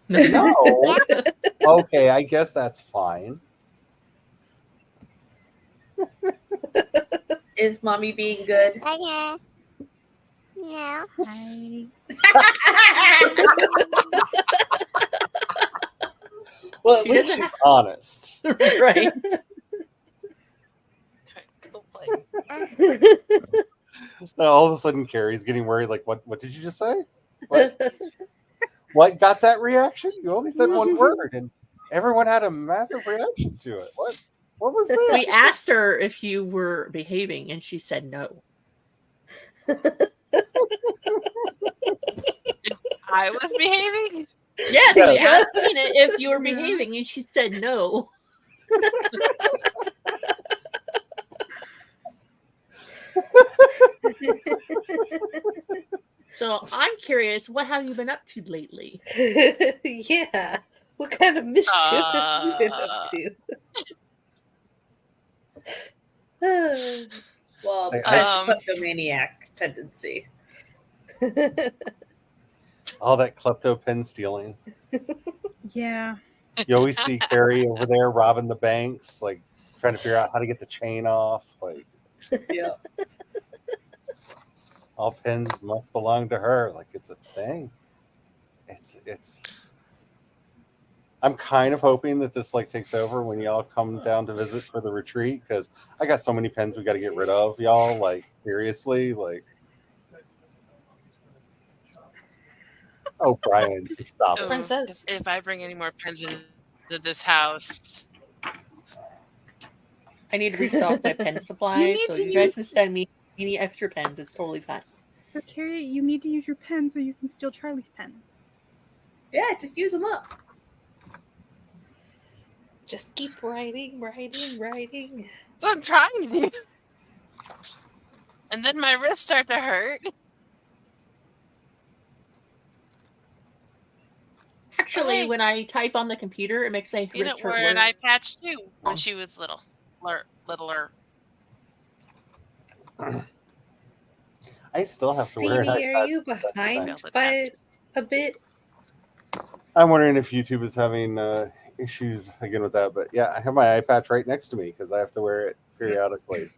No. Okay, I guess that's fine. Is mommy being good? Okay. No. I Well, at She least doesn't she's honest. Right. All of a sudden, Carrie's getting worried. Like, what did you just say? What got that reaction? You only said one word, and everyone had a massive reaction to it. What was that? We asked her if you were behaving, and she said no. I was behaving. Yes, Yeah. we asked Tina if you were behaving, and she said no. So I'm curious, what have you been up to lately? yeah. What kind of mischief have you been up to? Well, I- besides kleptomaniac tendency. All that klepto pen stealing. yeah. You always see Carrie over there robbing the banks, like trying to figure out how to get the chain off. Like Yeah. all pens must belong to her. Like it's a thing. It's. I'm kind of hoping that this like takes over when y'all come down to visit for the retreat because I got so many pens we got to get rid of, y'all. Like seriously, like Oh, Brian, stop Oh, it. Princess. if I bring any more pens into this house, I need to restock my pen supply, need so to you guys use- can send me any extra pens. It's totally fine. So Carrie, you need to use your pen so you can steal Charlie's pens. Yeah, just use them up. Just keep writing. that's what I'm trying to do. And then my wrists start to hurt. Actually, Hey. when I type on the computer, it makes my Peanut wrist hurt wore an worse. eye patch too when she was littler. I still have to wear an Stevie, are iPad. you Failed behind attempt. by a bit? I'm wondering if YouTube is having issues again with that. But yeah, I have my eye patch right next to me because I have to wear it periodically.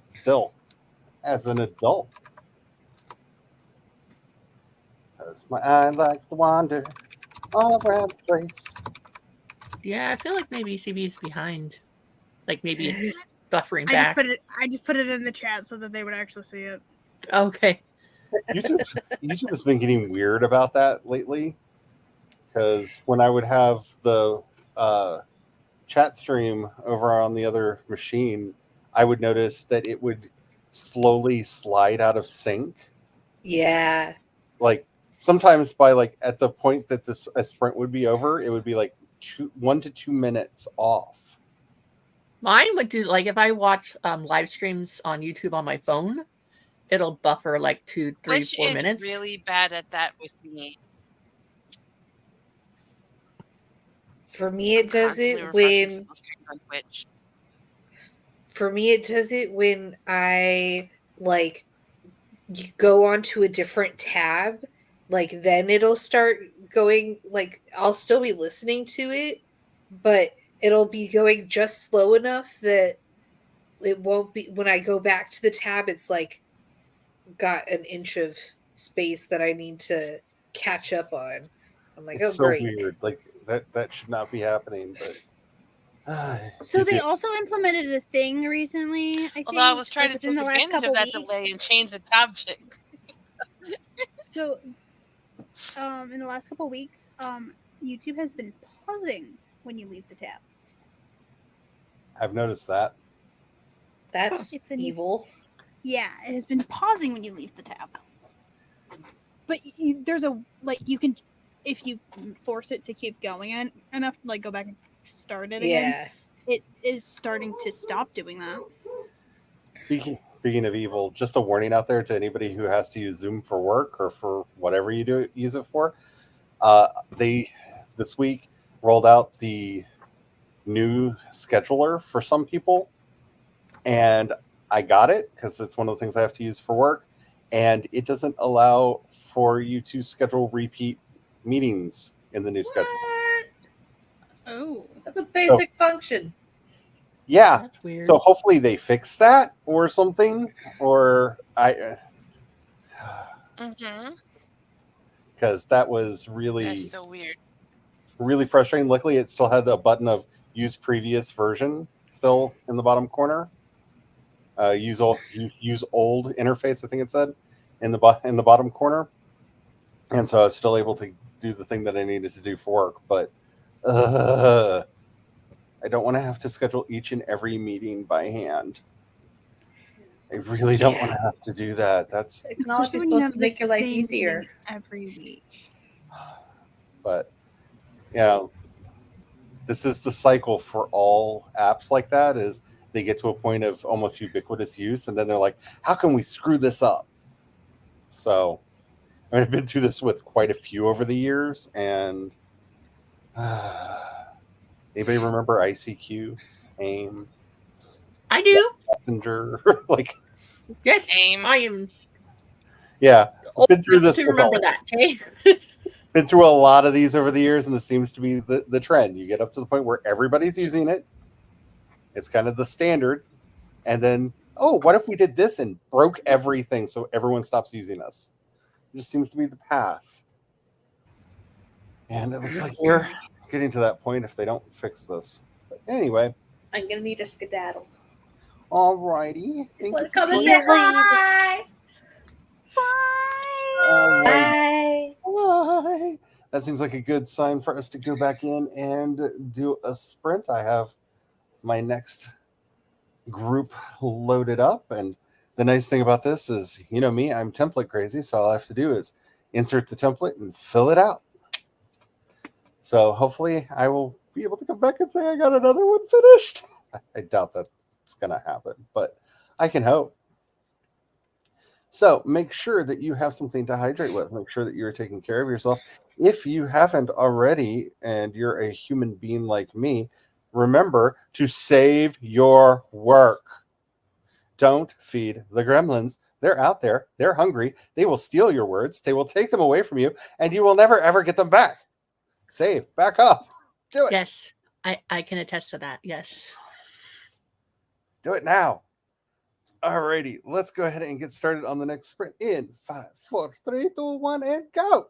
Still, as an adult. Because my eye likes to wander all around the place. Yeah, I feel like maybe CB is behind. Like maybe it's buffering I back. just put it in the chat so that they would actually see it. Okay. YouTube has been getting weird about that lately. Because when I would have the chat stream over on the other machine, I would notice that it would slowly slide out of sync. Yeah. Like sometimes by like at the point that a sprint would be over, it would be like 1 to 2 minutes off. Mine would do like if I watch live streams on YouTube on my phone, it'll buffer like 2, 3, Which 4 is minutes. really bad at that with me. For me, it does Constantly it refreshing when. people's streams on Twitch. For me, it does it when I like go onto a different tab. Like then it'll start going. Like I'll still be listening to it, but it'll be going just slow enough that it won't be. When I go back to the tab, it's like got an inch of space that I need to catch up on. I'm like, It's oh so great. weird. Like that should not be happening. But So they YouTube- also implemented a thing recently. I think. Although I was trying like, to within take the last advantage of couple that weeks. delay and change the tab check. So, in the last couple weeks, YouTube has been pausing when you leave the tab. I've noticed that. That's It's an- evil. Yeah, it has been pausing when you leave the tab. But there's a you can, if you force it to keep going enough, like go back and start it again. Yeah. It is starting to stop doing that. Speaking of evil, just a warning out there to anybody who has to use Zoom for work or for whatever you use it for. They this week rolled out the new scheduler for some people, and I got it because it's one of the things I have to use for work, and it doesn't allow for you to schedule repeat meetings in the new schedule. What? Oh. That's a basic function. Yeah, That's weird. so hopefully they fix that or something, or Mm-hmm. because that was really That's so weird. really frustrating. Luckily, it still had the button of use previous version still in the bottom corner. Use old interface, I think it said, in the bottom corner. And so I was still able to do the thing that I needed to do for work. But I don't want to have to schedule each and every meeting by hand. I really don't want to have to do that. That's Technology is Especially when you supposed have to make the your life same easier. thing every week. but this is the cycle for all apps like that. Is they get to a point of almost ubiquitous use, and then they're like, how can we screw this up? So I've been through this with quite a few over the years, and anybody remember ICQ, AIM, I do. Messenger? Like, Yes. AIM. I am yeah, old been through enough this to with remember all. that. Okay. Been through a lot of these over the years, and this seems to be the trend. You get up to the point where everybody's using it. It's kind of the standard. And then, oh, what if we did this and broke everything so everyone stops using us? It just seems to be the path. And it looks like we're getting to that point if they don't fix this. But anyway, I'm gonna need a skedaddle. all righty. Just Thank want you to come for and See say you later. hi. all righty. Bye. Bye. that seems like a good sign for us to go back in and do a sprint. I have my next group loaded up, and the nice thing about this is, you know me, I'm template crazy, so all I have to do is insert the template and fill it out. So hopefully I will be able to come back and say I got another one finished. I doubt that's going to happen, but I can hope. So make sure that you have something to hydrate with. Make sure that you're taking care of yourself. If you haven't already, and you're a human being like me, remember to save your work. Don't feed the gremlins. They're out there. They're hungry. They will steal your words. They will take them away from you, and you will never, ever get them back. Save. Back up. Do it. Yes, I can attest to that. Yes. Do it now. Alrighty, let's go ahead and get started on the next sprint in 5, 4, 3, 2, 1, and go.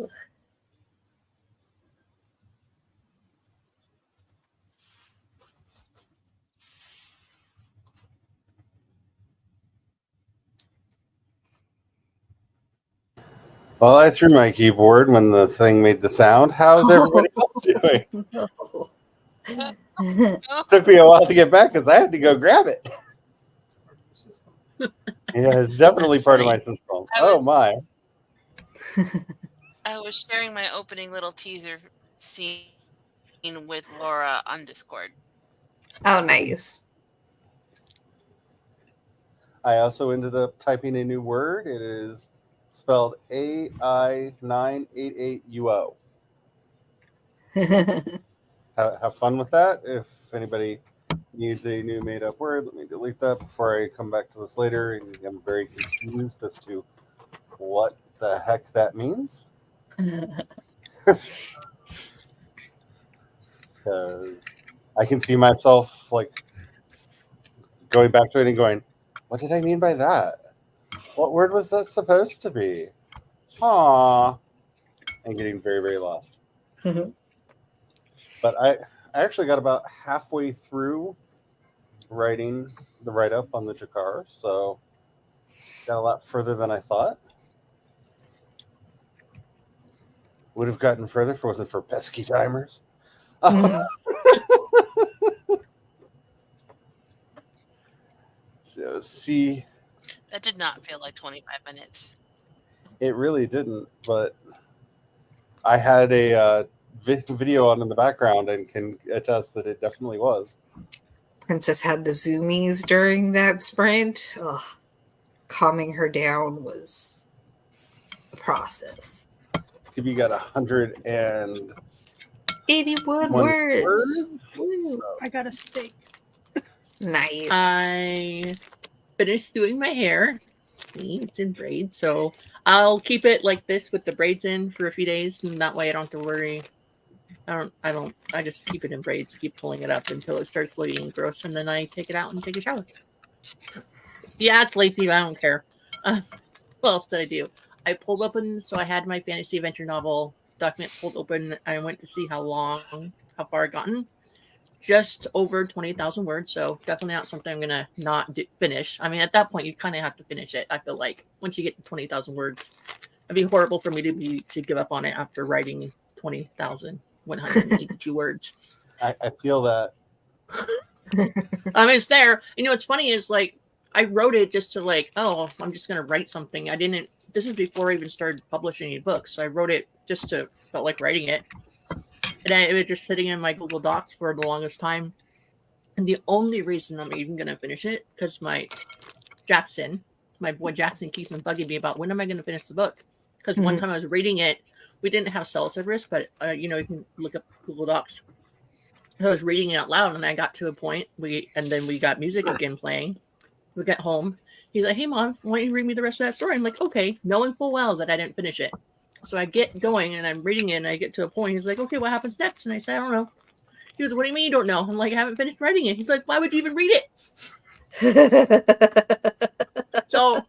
Ugh. Well, I threw my keyboard when the thing made the sound. How's everybody else doing? No. Took me a while to get back because I had to go grab it. Yeah, it's definitely That's part of my funny. system. I Oh was- my. I was sharing my opening little teaser scene with Laura on Discord. Oh, nice. I also ended up typing a new word. It is spelled AI988UO. Have fun with that. If anybody needs a new made up word, let me delete that before I come back to this later. And I'm very confused as to what the heck that means. Because I can see myself like going back to it and going, what did I mean by that? What word was that supposed to be? Aw. And getting very, very lost. But I actually got about halfway through writing the write-up on the Jakar, so got a lot further than I thought. Would have gotten further if it wasn't for pesky timers. So see, That did not feel like 25 minutes. it really didn't, but I had a video on in the background and can attest that it definitely was. Princess had the zoomies during that sprint. Ugh. Calming her down was a process. CB got 181 81 words. words. Woo. So, I got a steak. Nice. I finished doing my hair. It's in braids, so I'll keep it like this with the braids in for a few days, and that way I don't have to worry. I just keep it in braids, keep pulling it up until it starts looking gross, and then I take it out and take a shower. Yeah, it's lazy, but I don't care. What else did I do? I pulled open, so I had my fantasy adventure novel document pulled open. I went to see how far I'd gotten. Just over 20,000 words, so definitely not something I'm gonna not finish. I mean, at that point, you kind of have to finish it. I feel like once you get to 20,000 words, it'd be horrible for me to give up on it after writing 20,182 words. I feel that. I mean, it's there. You know, what's funny is like I wrote it just to like, oh, I'm just gonna write something. I didn't. This is before I even started publishing any books, so I wrote it just to felt like writing it. And it was just sitting in my Google Docs for the longest time. And the only reason I'm even going to finish it, because my boy Jackson, keeps on bugging me about when am I going to finish the book. Because one time I was reading it, we didn't have cell service, but, you can look up Google Docs. So I was reading it out loud, and I got to a point, and then we got music again playing. We got home. He's like, hey, Mom, why don't you read me the rest of that story? I'm like, okay, knowing full well that I didn't finish it. So I get going and I'm reading it and I get to a point. He's like, okay, what happens next? And I said, I don't know. He goes, what do you mean you don't know? I'm like, I haven't finished writing it. He's like, why would you even read it? So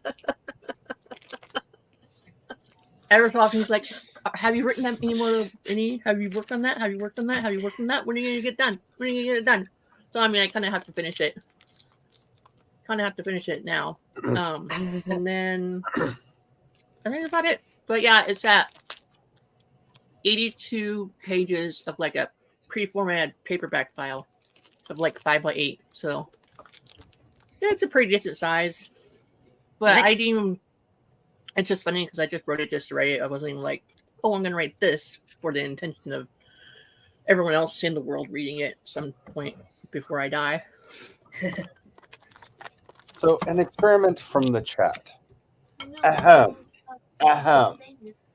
ever talking, he's like, have you written that have you worked on that? Have you worked on that? Have you worked on that? When are you going to get done? When are you going to get it done? So, I mean, I kind of have to finish it. Now. And then I think that's about it. But yeah, it's at 82 pages of like a pre-formatted paperback file of like 5x8. So yeah, it's a pretty decent size. But Nice. I didn't even. It's just funny because I just wrote it just to write it. I wasn't even like, oh, I'm going to write this for the intention of everyone else in the world reading it at some point before I die. So, an experiment from the chat. Ahem. Ahem.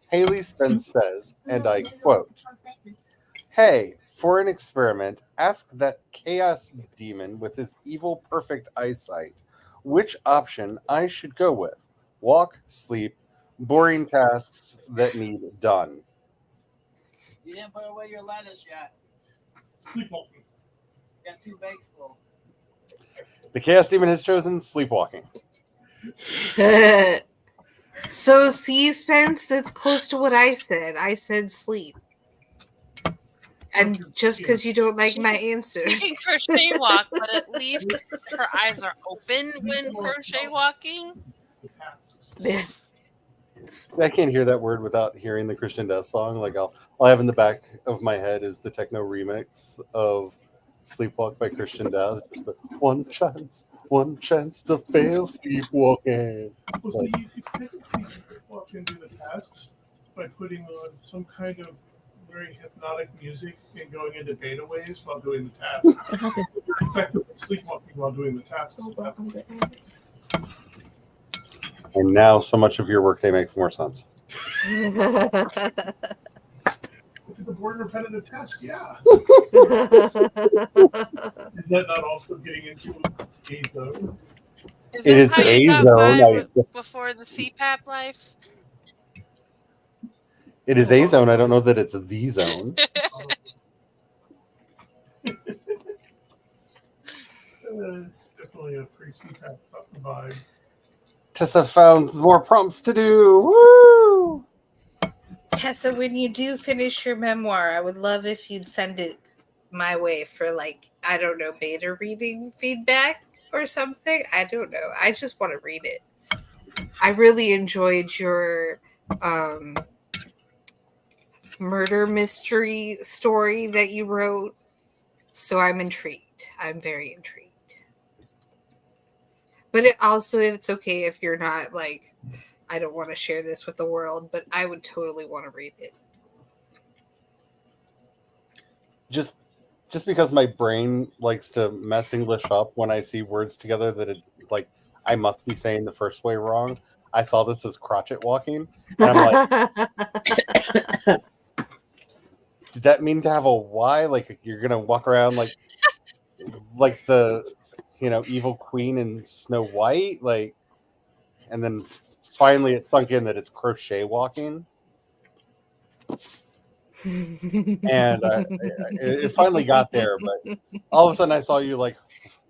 Haley Spence says, and I quote, hey, for an experiment, ask that chaos demon with his evil perfect eyesight which option I should go with. Walk, sleep, boring tasks that need done. You didn't put away your lettuce yet. Sleepwalking. Got 2 bags full. The chaos demon has chosen sleepwalking. So see, Spence, that's close to what I said. I said sleep. And just because you don't like my answer. She can crochet walk, but at least her eyes are open when crochet walking. Yeah. I can't hear that word without hearing the Christian Death song. Like all I have in the back of my head is the techno remix of Sleepwalk by Christian Death. Just the one chance to fail sleepwalking. Well, see, you could technically walk into the tasks by putting on some kind of very hypnotic music and going into beta waves while doing the task. You're effectively sleepwalking while doing the tasks. And now so much of your workday makes more sense. If it's a board repetitive task, yeah. Is that not also getting into a zone? Is It is that how a you got zone. by before the CPAP life. It is a zone. I don't know that it's the zone. It's definitely a pre-CPAP vibe. Tessa found more prompts to do. Woo! Tessa, when you do finish your memoir, I would love if you'd send it my way for, like, I don't know, beta reading feedback or something. I don't know. I just want to read it. I really enjoyed your murder mystery story that you wrote. So I'm intrigued. I'm very intrigued. But it also, if it's okay if you're not like, I don't want to share this with the world, but I would totally want to read it. Just because my brain likes to mess English up when I see words together that it like I must be saying the first way wrong. I saw this as crotchet walking, and I'm like, did that mean to have a Y? Like you're gonna walk around like the evil queen in Snow White, like, and then finally it sunk in that it's crochet walking. And it finally got there, but all of a sudden I saw you like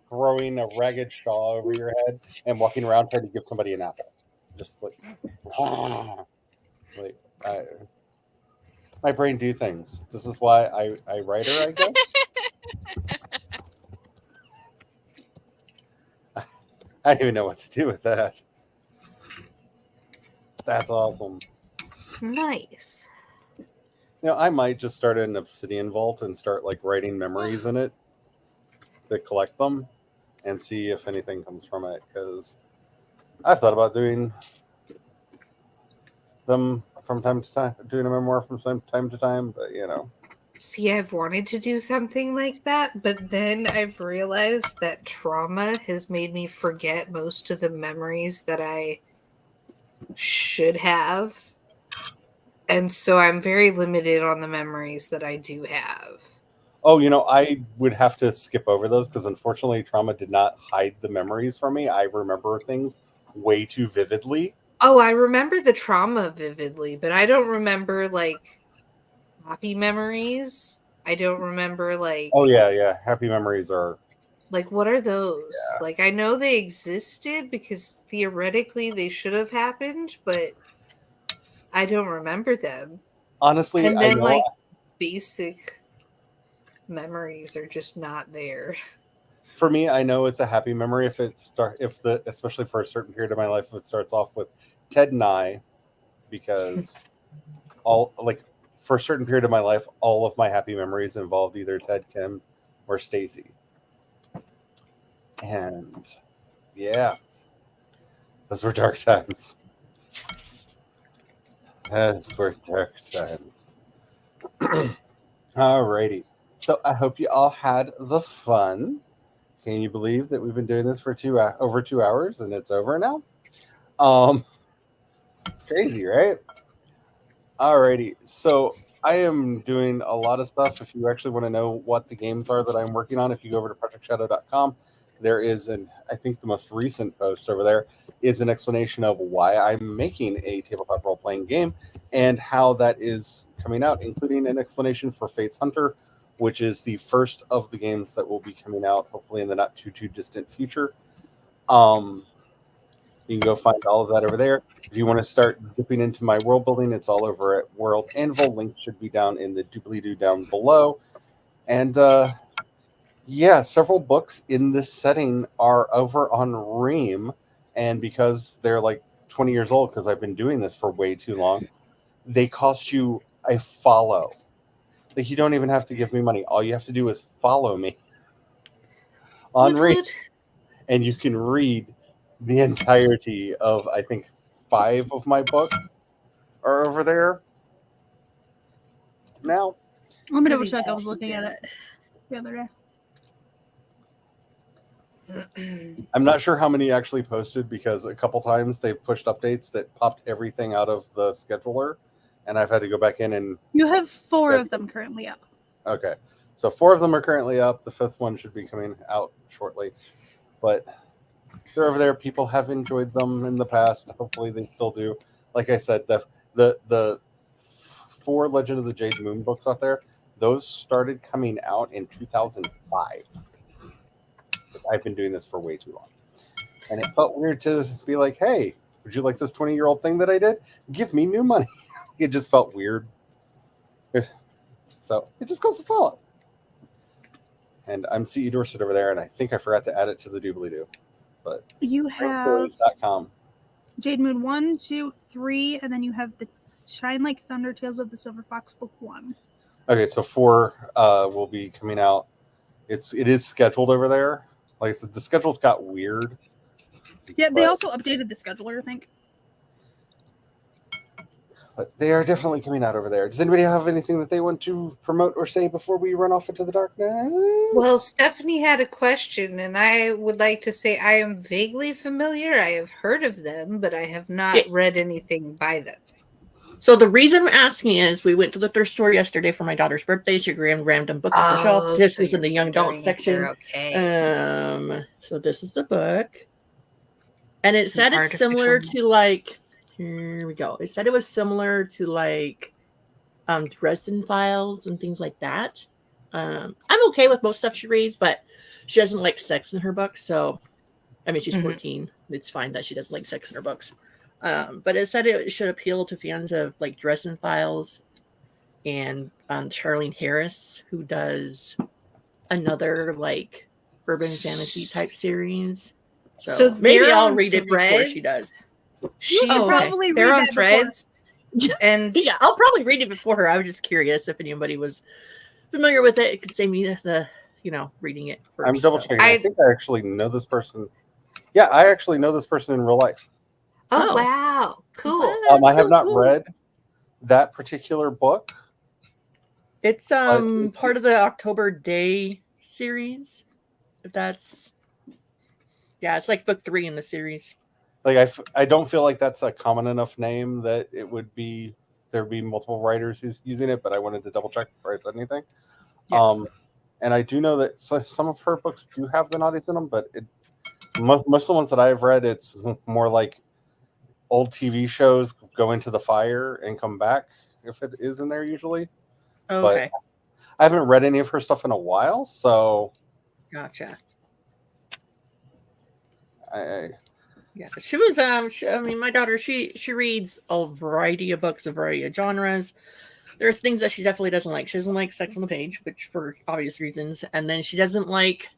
throwing a ragged shawl over your head and walking around trying to give somebody an apple. Just like, my brain do things. This is why I write her, I guess. I don't even know what to do with that. That's awesome. Nice. I might just start an Obsidian vault and start like writing memories in it to collect them and see if anything comes from it. Because I've thought about doing them from time to time, doing a memoir from time to time, but See, I've wanted to do something like that, but then I've realized that trauma has made me forget most of the memories that I should have. And so I'm very limited on the memories that I do have. Oh, I would have to skip over those because unfortunately trauma did not hide the memories from me. I remember things way too vividly. Oh, I remember the trauma vividly, but I don't remember like happy memories. I don't remember like... Oh, yeah. Happy memories are... Like, what are those? Yeah. Like, I know they existed because theoretically they should have happened, but I don't remember them. Honestly, and then I know like basic memories are just not there. For me, I know it's a happy memory especially for a certain period of my life, if it starts off with Ted and I, because for a certain period of my life, all of my happy memories involved either Ted, Kim, or Stacy. And yeah, those were dark times. Those were dark times. Alrighty. So I hope you all had the fun. Can you believe that we've been doing this for over 2 hours and it's over now? It's crazy, right? Alrighty. So I am doing a lot of stuff. If you actually want to know what the games are that I'm working on, if you go over to projectshadow.com, there is I think the most recent post over there is an explanation of why I'm making a tabletop role-playing game and how that is coming out, including an explanation for Fates Hunter, which is the first of the games that will be coming out hopefully in the not too distant future. You can go find all of that over there. If you want to start dipping into my world building, it's all over at World Anvil. Link should be down in the doobly-doo down below. And yeah, several books in this setting are over on Ream. And because they're like 20 years old, because I've been doing this for way too long, they cost you a follow. Like, you don't even have to give me money. All you have to do is follow me on Woot Ream. woot. And you can read the entirety of, I think, 5 of my books are over there now. Let me double think check. I I'll was do looking at that. it the other day. I'm not sure how many actually posted, because a couple times they've pushed updates that popped everything out of the scheduler, and I've had to go back in and You have 4 of them currently up. okay. So 4 of them are currently up. The 5th one should be coming out shortly, but they're over there. People have enjoyed them in the past. Hopefully they still do. Like I said, the 4 Legend of the Jade Moon books out there, those started coming out in 2005. I've been doing this for way too long. And it felt weird to be like, hey, would you like this 20-year-old thing that I did? Give me new money. It just felt weird. So it just goes to follow. And I'm CE Dorset over there, and I think I forgot to add it to the doobly-doo. But You have Stories.com. Jade Moon 1, 2, 3, and then you have the Shine Like Thunder Tales of the Silver Fox Book 1. Okay, so 4 will be coming out. It is scheduled over there. Like I said, the schedule's got weird. Yeah, they but- also updated the scheduler, I think. But they are definitely coming out over there. Does anybody have anything that they want to promote or say before we run off into the darkness? Well, Stephanie had a question, and I would like to say I am vaguely familiar. I have heard of them, but I have not Yeah. read anything by them. So the reason I'm asking is we went to the thrift store yesterday for my daughter's birthday. She grabbed random books off the shelf. This so was in the young you're adult wondering if section. they're Okay. So this is the book. And it said it's similar artificial- to like, here we go. It said it was similar to like Dresden Files and things like that. I'm okay with most stuff she reads, but she doesn't like sex in her books. So, I mean, she's Mhm. 14. It's fine that she doesn't like sex in her books. But it said it should appeal to fans of like Dresden Files and Charlene Harris, who does another like urban fantasy type series. So maybe they're I'll on read it before she Threads. does. She's Oh, okay. Probably they're read on that before. Threads, and Yeah, I'll probably read it before her. I was just curious if anybody was familiar with it. It could save me the reading it first. I'm double so. checking. I think I actually know this person. Yeah, I actually know this person in real life. oh Oh. wow, cool. I have So not cool. read that particular book. It's part of the October Day series. If that's it's like book 3 in the series. Like I don't feel like that's a common enough name that it would be there'd be multiple writers who's using it, but I wanted to double check before I said anything. Yeah. And I do know that some of her books do have the naughties in them, but most of the ones that I've read, it's more like old TV shows go into the fire and come back, if it is in there usually. Oh, But okay. I haven't read any of her stuff in a while, so Gotcha. I Yeah, she was. I mean, my daughter. She reads a variety of books, a variety of genres. There's things that she definitely doesn't like. She doesn't like sex on the page, which for obvious reasons. And then she doesn't like,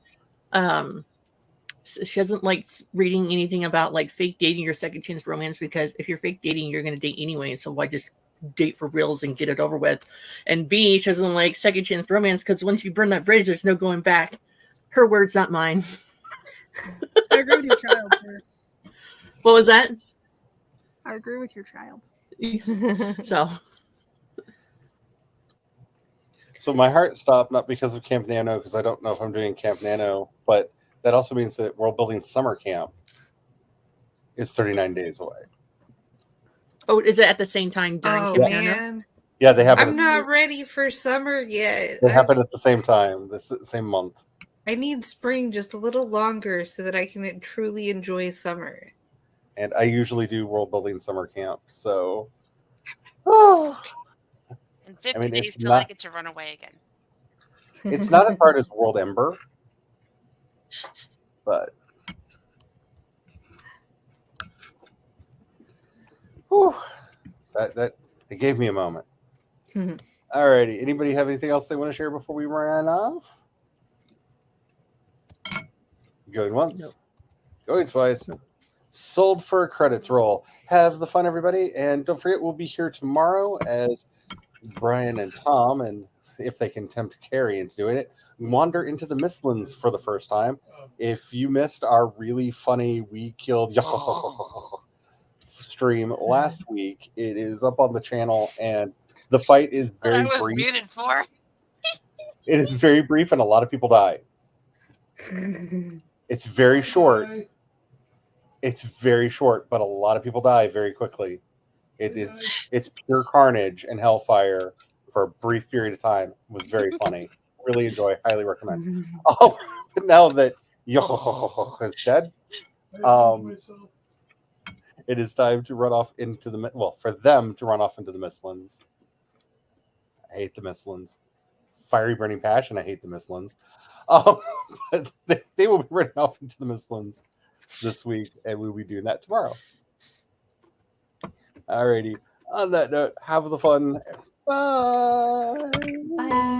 she doesn't like reading anything about like fake dating or second chance romance, because if you're fake dating, you're going to date anyway. So why just date for reals and get it over with? And B, she doesn't like second chance romance because once you burn that bridge, there's no going back. Her words, not mine. I agree with your child, sir. What was that? I agree with your child. So my heart stopped, not because of Camp Nano, because I don't know if I'm doing Camp Nano, but that also means that World Building Summer Camp is 39 days away. Oh, is it at the same time during Oh Camp Nano? man, Yeah, they happen. I'm not ready for summer yet. They happen at the same time, this same month. I need spring just a little longer so that I can truly enjoy summer. And I usually do World Building Summer Camp, so oh, In 50 I mean, days it's till I not- get to run away again. it's not as hard as World Ember, Whew. That it gave me a moment. Mhm. Alrighty. Anybody have anything else they want to share before we run off? Going once. Nope. Going twice. Sold for credits roll. Have the fun, everybody. And don't forget, we'll be here tomorrow as Brian and Tom, and if they can tempt Carrie into doing it, wander into the Mistlands for the first time. If you missed our really funny We Killed stream last week, it is up on the channel, and the fight is What I very was brief. muted for. It is very brief, and a lot of people die. It's very short. It's very short, but a lot of people die very quickly. It's pure carnage and hellfire for a brief period of time. It was very funny. Really enjoy. Highly recommend. Oh, but now that is dead, it is time to run off into the for them to run off into the Mistlands. I hate the Mistlands. Fiery burning passion. I hate the Mistlands. But they will be running off into the Mistlands this week, and we'll be doing that tomorrow. Alrighty. On that note, have the fun. Bye. Bye.